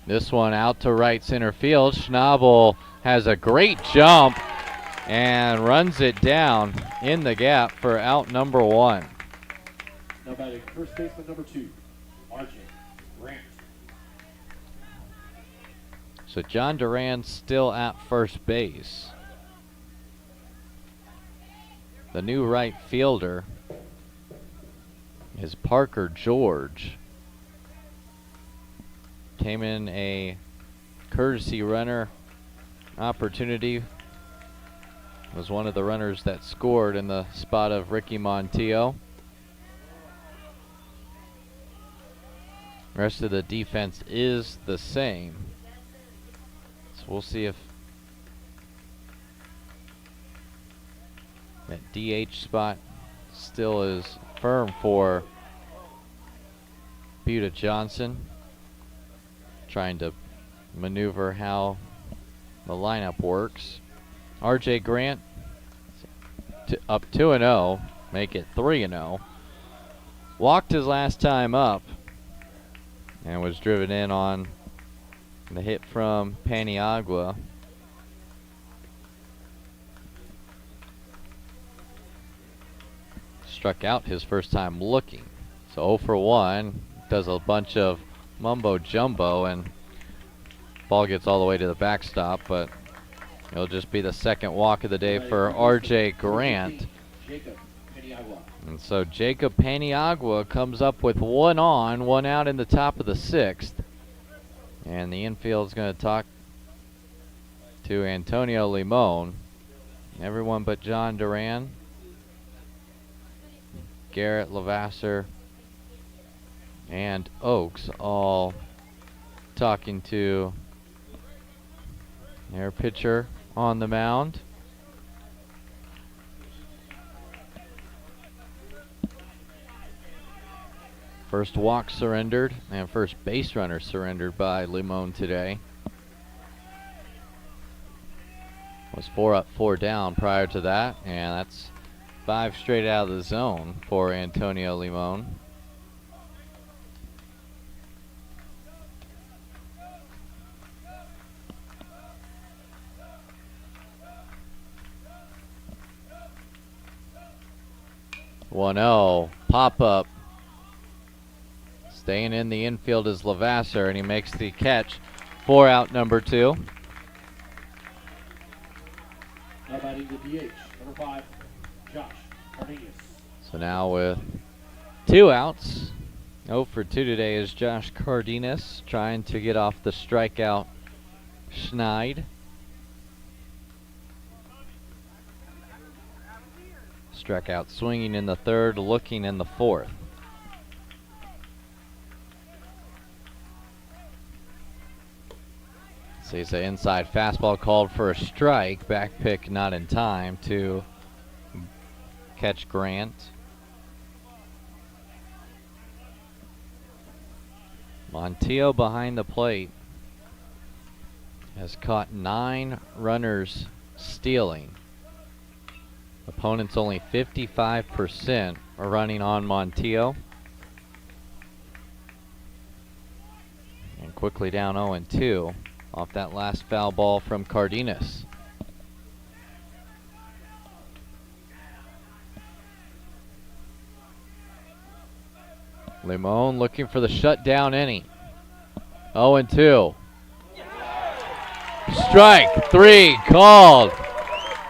This one out to right center field. Schnabel has a great jump and runs it down in the gap for out number 1. Now batting first baseman number 2, RJ Grant. So John Duran still at first base. The new right fielder is Parker George. Came in a courtesy runner opportunity. Was one of the runners that scored in the spot of Ricky Montiel. The rest of the defense is the same. So we'll see if that DH spot still is firm for Buda Johnson. Trying to maneuver how the lineup works. RJ Grant up 2-0, make it 3-0. Walked his last time up and was driven in on the hit from Paniagua. Struck out his first time looking. So 0 for 1, does a bunch of mumbo jumbo and ball gets all the way to the backstop, but it'll just be the second walk of the day for RJ Grant. And so Jacob Paniagua comes up with 1 on, 1 out in the top of the 6th. And the infield is going to talk to Antonio Limon. Everyone but John Duran, Garrett Lavasser, and Oaks all talking to their pitcher on the mound. First walk surrendered and first base runner surrendered by Limon today. Was 4 up, 4 down prior to that, and that's 5 straight out of the zone for Antonio Limon. One 0 pop up. Staying in the infield is Lavasser, and he makes the catch for out number 2. Now batting the DH, number 5, Josh Cardenas. So now with 2 outs, 0 for 2 today is Josh Cardenas, trying to get off the strikeout Schneid. Struck out swinging in the 3rd, looking in the 4th. So he's an inside fastball called for a strike. Back pick not in time to catch Grant. Montiel behind the plate has caught 9 runners stealing. Opponents only 55% are running on Montiel. And quickly down 0-2 off that last foul ball from Cardenas. Limon looking for the shutdown inning. 0-2. Strike 3 called.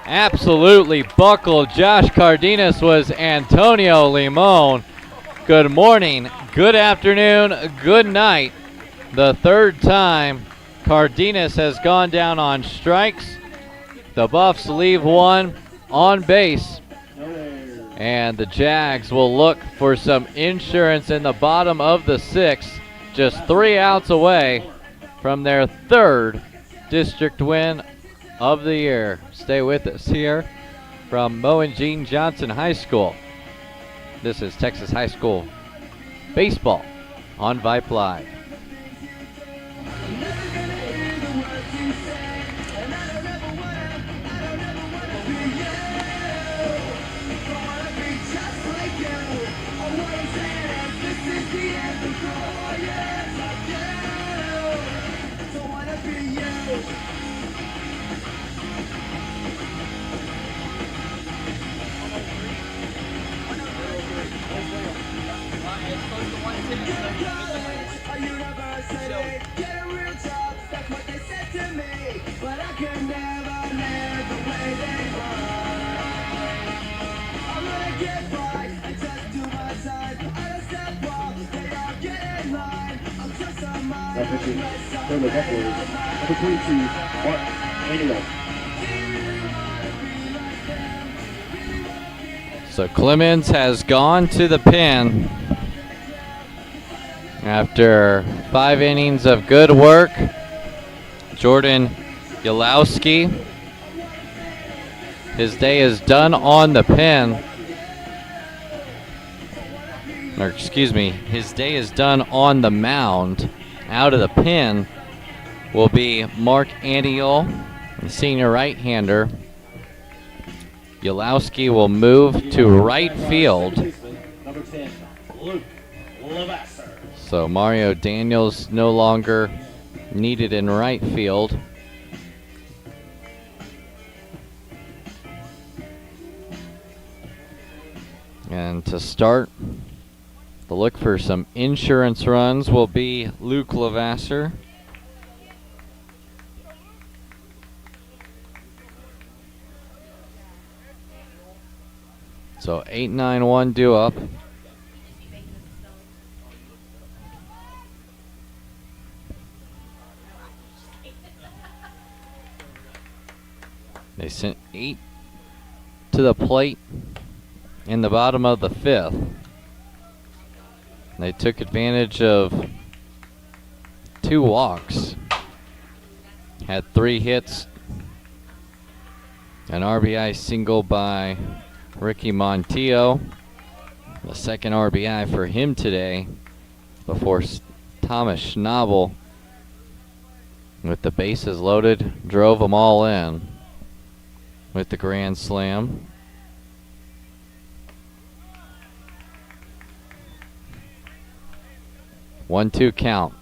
Absolutely buckled. Josh Cardenas was Antonio Limon. Good morning, good afternoon, good night. The third time Cardenas has gone down on strikes. The Buffs leave one on base. And the Jags will look for some insurance in the bottom of the 6th. Just 3 outs away from their 3rd district win of the year. Stay with us here from Moe and Gene Johnson High School. This is Texas High School Baseball on Vype Live. Number 22, Mark Angulo. So Clemens has gone to the pen after 5 innings of good work. Jordan Yalowski, his day is done on the pen. Or excuse me, his day is done on the mound. Out of the pen will be Mark Antiol, the senior right-hander. Yalowski will move to right field. Number 10, Luke Levasseur. So Mario Daniels no longer needed in right field. And to start the look for some insurance runs will be Luke Levasseur. So 8-9-1 due up. They sent 8 to the plate in the bottom of the 5th. They took advantage of 2 walks. Had 3 hits. An RBI single by Ricky Montiel. The second RBI for him today before Thomas Schnabel, with the bases loaded, drove them all in with the grand slam. One-two count.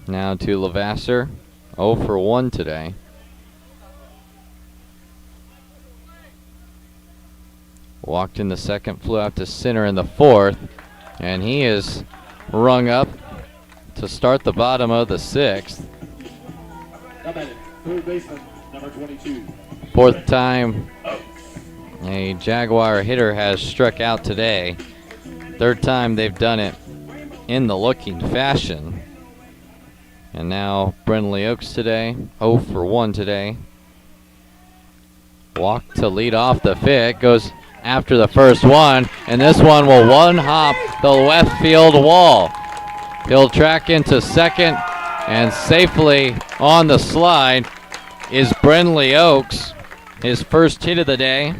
Now to Levasseur. 0 for 1 today. Walked in the second, flew out to center in the 4th, and he is rung up to start the bottom of the 6th. Up at it, third baseman, number 22. 4th time a Jaguar hitter has struck out today. 3rd time they've done it in the looking fashion. And now Brindley Oaks today, 0 for 1 today. Walk to lead off the 5th, goes after the first one, and this one will one-hop the left field wall. He'll track into second, and safely on the slide is Brindley Oaks. His first hit of the day,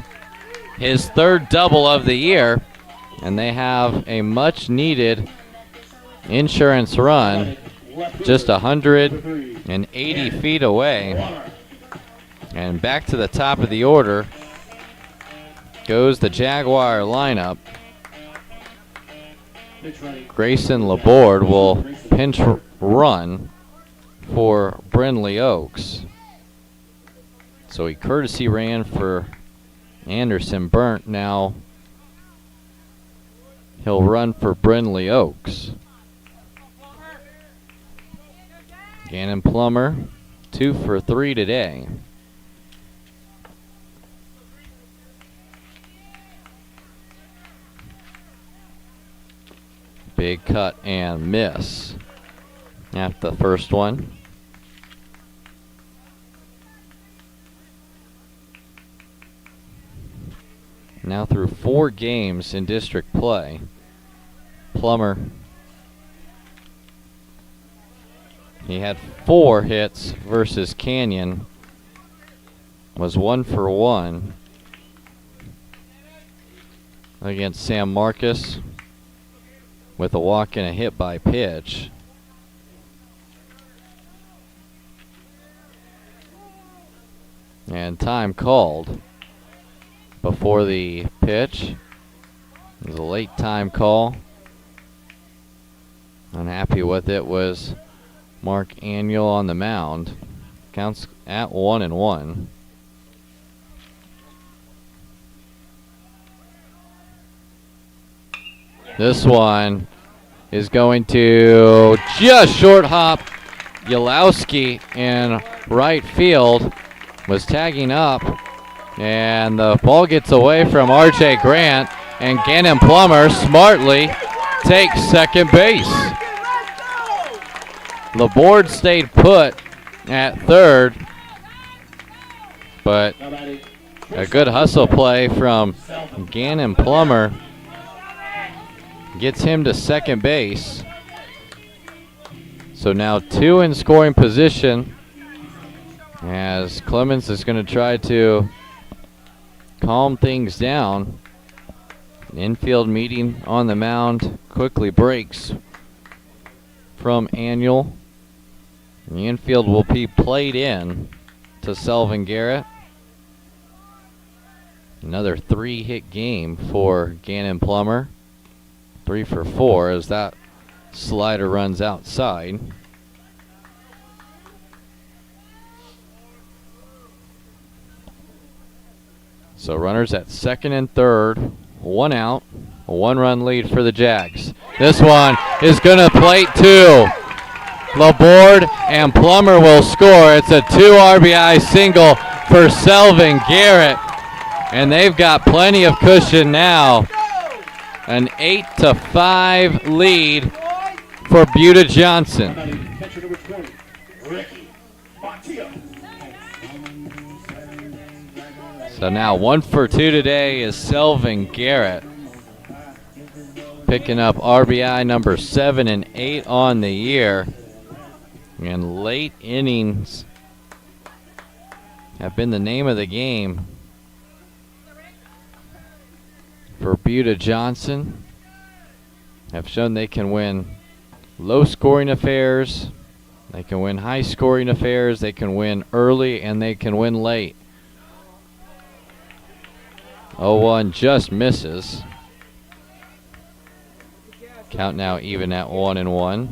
his 3rd double of the year, and they have a much-needed insurance run just 180 feet away. And back to the top of the order goes the Jaguar lineup. Grayson Laborde will pinch run for Brindley Oaks. So he courtesy ran for Anderson Burnt. Now he'll run for Brindley Oaks. Gannon Plummer, 2 for 3 today. Big cut and miss after the first one. Now through 4 games in district play, Plummer, he had 4 hits versus Canyon, was 1 for 1 against San Marcos with a walk and a hit by pitch. And time called before the pitch. It was a late time call. Unhappy with it was Mark Annual on the mound. Counts at 1-1. This one is going to just short hop. Yalowski in right field was tagging up, and the ball gets away from RJ Grant, and Gannon Plummer smartly takes second base. Laborde stayed put at third, but a good hustle play from Gannon Plummer gets him to second base. So now 2 in scoring position, as Clemens is going to try to calm things down. An infield meeting on the mound quickly breaks from Annual. The infield will be played in to Selvin Garrett. Another 3-hit game for Gannon Plummer. 3 for 4 as that slider runs outside. So runners at second and third, 1 out, a 1-run lead for the Jags. This one is going to plate 2. Laborde and Plummer will score. It's a 2 RBI single for Selvin Garrett, and they've got plenty of cushion now. An 8-5 lead for Buda Johnson. So now 1 for 2 today is Selvin Garrett, picking up RBI number 7 and 8 on the year. And late innings have been the name of the game for Buda Johnson. Have shown they can win low scoring affairs, they can win high scoring affairs, they can win early, and they can win late. 0-1 just misses. Count now even at 1-1.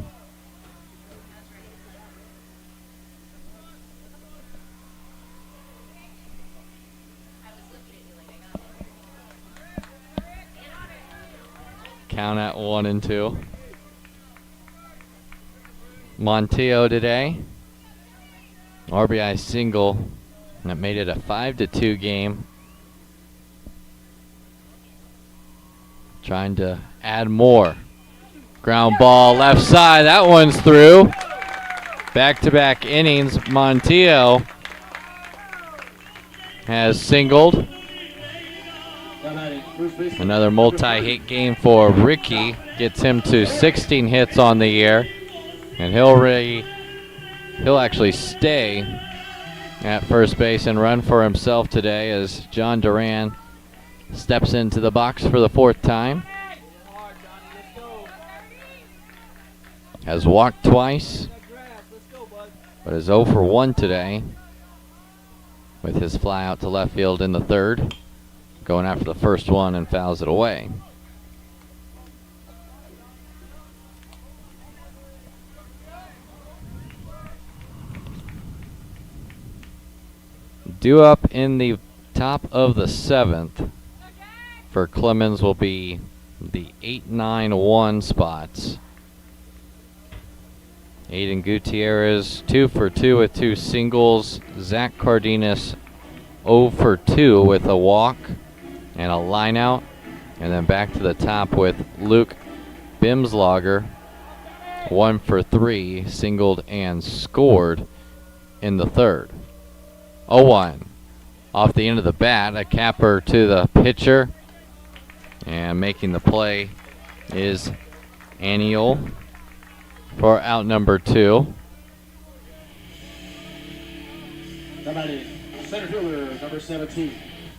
Count at 1-2. Montillo today, RBI single, and that made it a 5-2 game. Trying to add more. Ground ball left side, that one's through. Back-to-back innings, Montillo has singled. Another multi-hit game for Ricky, gets him to 16 hits on the year, and he'll actually stay at first base and run for himself today as John Duran steps into the box for the 4th time. Has walked twice, but is 0 for 1 today with his fly out to left field in the third. Going after the first one and fouls it away. Due up in the top of the 7th for Clemens will be the 8-9-1 spots. Aiden Gutierrez 2 for 2 with 2 singles. Zach Cardenas 0 for 2 with a walk and a line out. And then back to the top with Luke Bimslager 1 for 3, singled and scored in the third. 0-1 off the end of the bat, a capper to the pitcher, and making the play is Aniel for out number 2. Somebody, center fielder, number 17,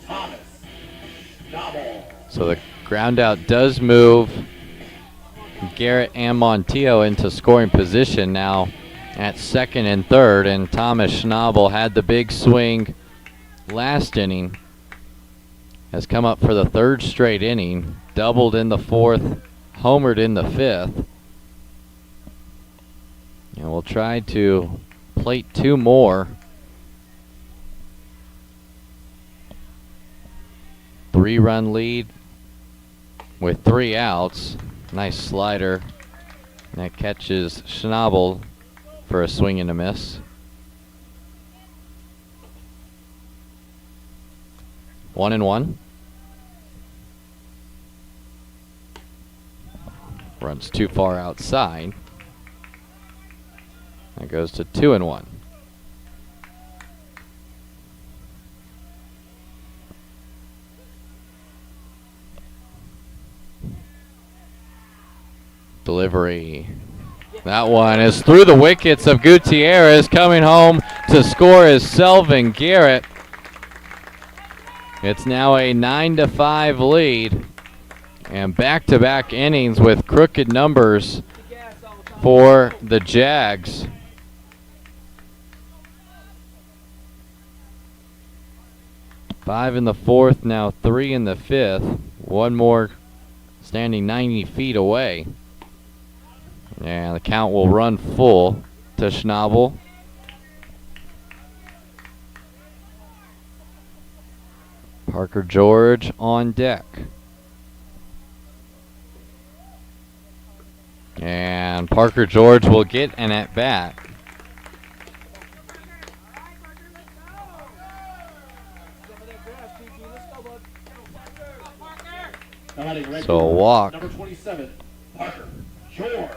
Thomas Noble. So the ground out does move Garrett and Montiel into scoring position now at second and third, and Thomas Schnabel had the big swing last inning, has come up for the third straight inning, doubled in the fourth, homered in the fifth, and we'll try to plate 2 more. 3-run lead with 3 outs. Nice slider, and that catches Schnabel for a swing and a miss. 1-1. Runs too far outside. That goes to 2-1. Delivery. That one is through the wickets of Gutierrez. Coming home to score is Selvin Garrett. It's now a 9-5 lead, and back-to-back innings with crooked numbers for the Jags. Five in the fourth, now 3 in the fifth. One more standing 90 feet away. And the count will run full to Schnabel. Parker George on deck. And Parker George will get an at-bat. So a walk. Number 27, Parker George.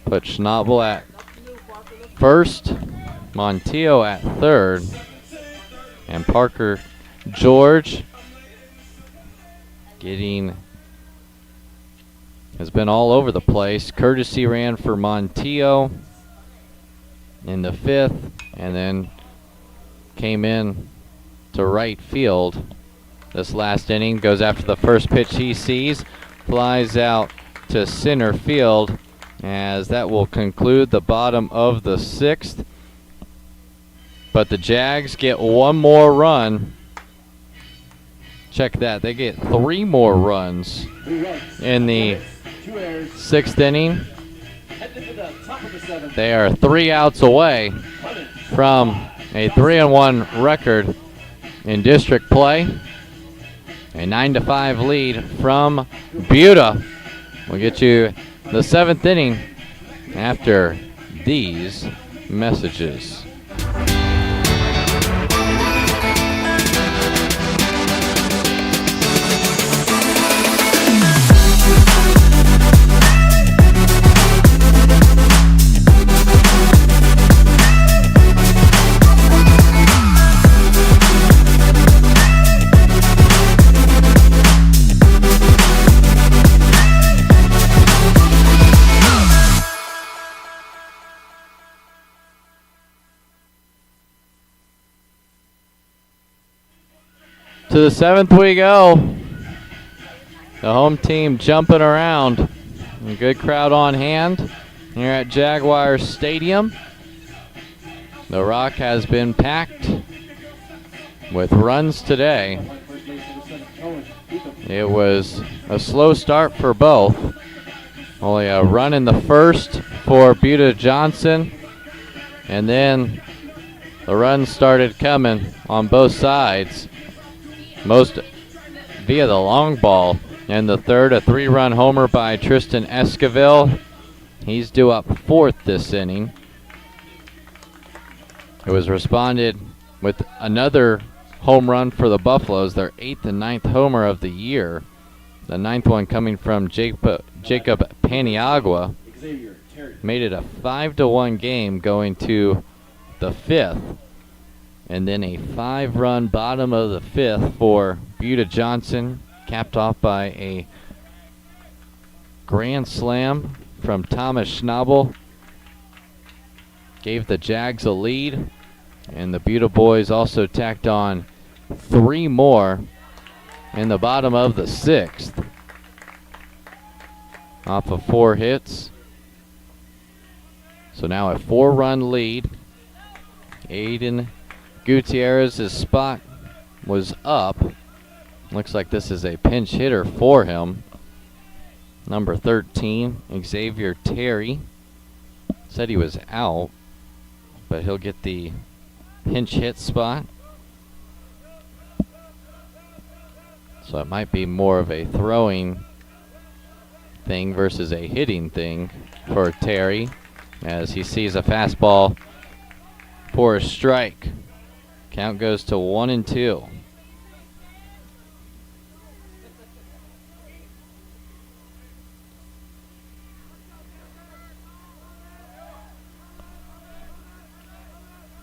Put Schnabel at first, Montiel at third, and Parker George has been all over the place. Courtesy ran for Montiel in the fifth, and then came in to right field this last inning. Goes after the first pitch he sees, flies out to center field, as that will conclude the bottom of the sixth. But the Jags get one more run. Check that, they get 3 more runs in the sixth inning. They are 3 outs away from a 3-1 record in district play. A 9-5 lead from Buda. We'll get you the 7th inning after these messages. To the 7th we go. The home team jumping around. A good crowd on hand here at Jaguars Stadium. The rock has been packed with runs today. It was a slow start for both. Only a run in the first for Buda Johnson, and then the runs started coming on both sides, most via the long ball. And the third, a 3-run homer by Tristan Esquivel. He's due up 4th this inning. It was responded with another home run for the Buffaloes, their 8th and 9th homer of the year. The 9th one coming from Jacob Paniagua. Made it a 5-1 game going to the 5th. And then a 5-run bottom of the 5th for Buda Johnson, capped off by a grand slam from Thomas Schnabel. Gave the Jags a lead, and the Buda boys also tacked on 3 more in the bottom of the 6th off of 4 hits. So now a 4-run lead. Aiden Gutierrez's spot was up. Looks like this is a pinch hitter for him. Number 13, Xavier Terry. Said he was out, but he'll get the pinch hit spot. So it might be more of a throwing thing versus a hitting thing for Terry, as he sees a fastball for a strike. Count goes to 1-2.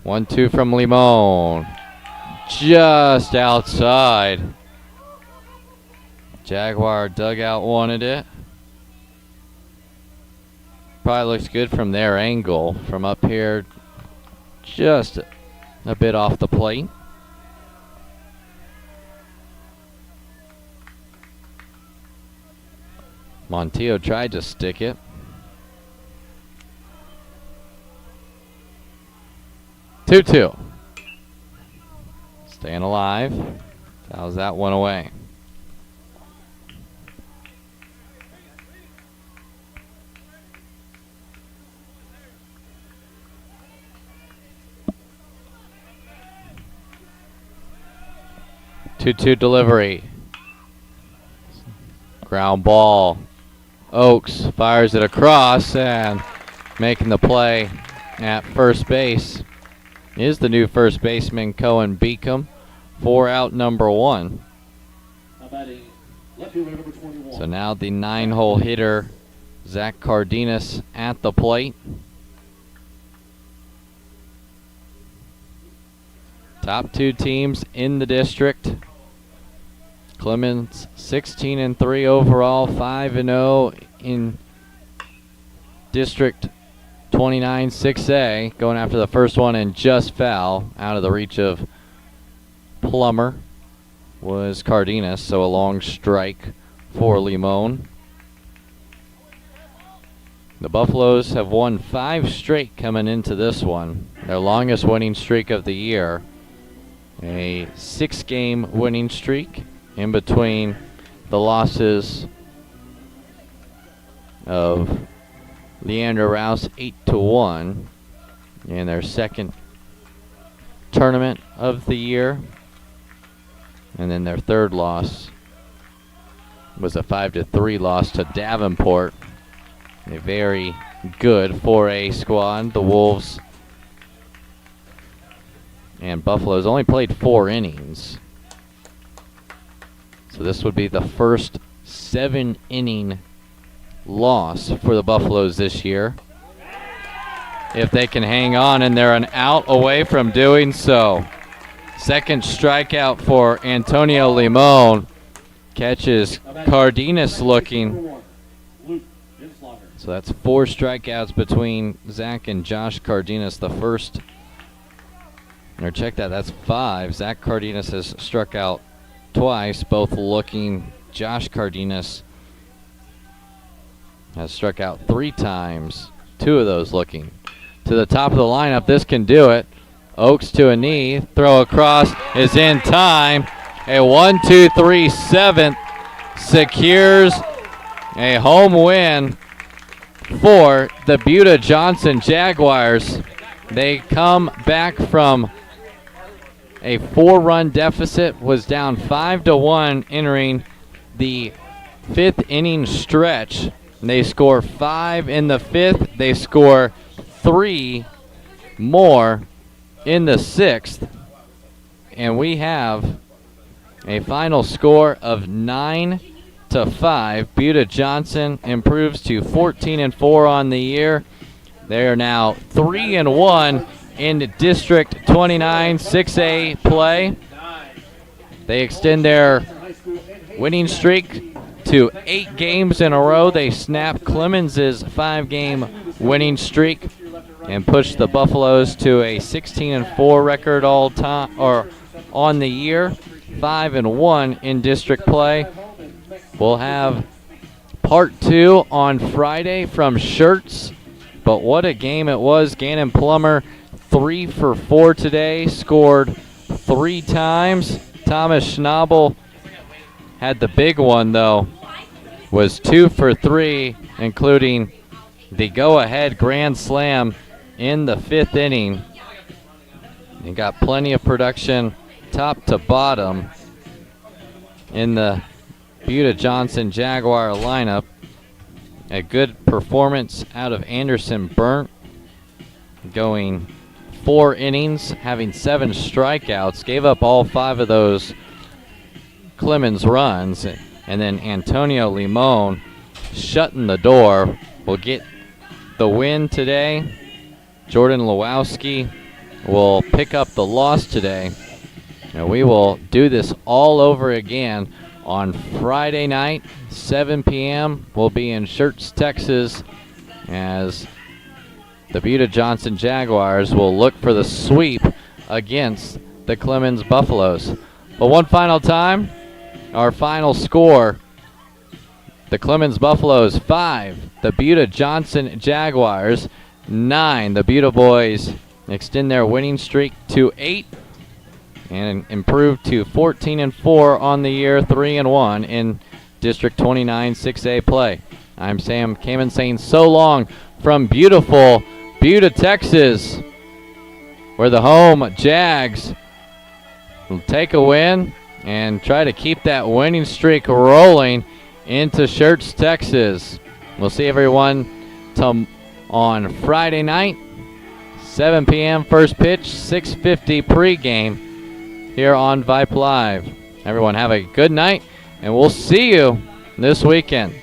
One, two from Limon. Just outside. Jaguar dugout wanted it. Probably looks good from their angle. From up here, just a bit off the plate. Montillo tried to stick it. 2-2. Staying alive. Fouls that one away. Two delivery. Ground ball. Oaks fires it across, and making the play at first base is the new first baseman, Cohen Beacom, 4-out number 1. So now the 9-hole hitter, Zach Cardenas, at the plate. Top 2 teams in the district. Clemens 16-3 overall, 5-0 in District 29 6A, going after the first one and just foul. Out of the reach of Plummer was Cardenas, so a long strike for Limon. The Buffaloes have won 5 straight coming into this one, their longest winning streak of the year. A 6-game winning streak in between the losses of Leander Rouse 8-1 in their second tournament of the year, and then their third loss was a 5-3 loss to Davenport. A very good 4A squad. The Wolves and Buffaloes only played 4 innings. So this would be the first 7-inning loss for the Buffaloes this year. If they can hang on, and they're an out away from doing so. Second strikeout for Antonio Limon. Catches Cardenas looking. So that's 4 strikeouts between Zach and Josh Cardenas. The first, or check that, that's 5. Zach Cardenas has struck out twice, both looking. Josh Cardenas has struck out 3 times, 2 of those looking. To the top of the lineup, this can do it. Oaks to a knee. Throw across is in time. A 1-2-3 7th secures a home win for the Buda Johnson Jaguars. They come back from a 4-run deficit, was down 5-1 entering the 5th inning stretch. They score 5 in the 5th. They score 3 more in the 6th. And we have a final score of 9-5. Buda Johnson improves to 14-4 on the year. They are now 3-1 in District 29 6A play. They extend their winning streak to 8 games in a row. They snap Clemens' 5-game winning streak and push the Buffaloes to a 16-4 record all time or on the year. 5-1 in district play. We'll have part 2 on Friday from Schertz. But what a game it was. Gannon Plummer 3 for 4 today, scored 3 times. Thomas Schnabel had the big one though, was 2 for 3, including the go-ahead grand slam in the 5th inning. He got plenty of production top to bottom in the Buda Johnson Jaguar lineup. A good performance out of Anderson Burnt, going 4 innings, having 7 strikeouts, gave up all 5 of those Clemens runs, and then Antonio Limon shutting the door will get the win today. Jordan Lewowski will pick up the loss today. And we will do this all over again on Friday night, 7 p.m. We'll be in Schertz, Texas, as the Buda Johnson Jaguars will look for the sweep against the Clemens Buffaloes. But one final time, our final score, the Clemens Buffaloes 5, the Buda Johnson Jaguars 9. The Buda boys extend their winning streak to 8 and improve to 14-4 on the year, 3-1 in District 29 6A play. I'm Sam Kamen saying so long from beautiful Buda, Texas, where the home Jags will take a win and try to keep that winning streak rolling into Schertz, Texas. We'll see everyone on Friday night, 7 p.m. first pitch, 6:50 pregame here on Vype Live. Everyone have a good night, and we'll see you this weekend.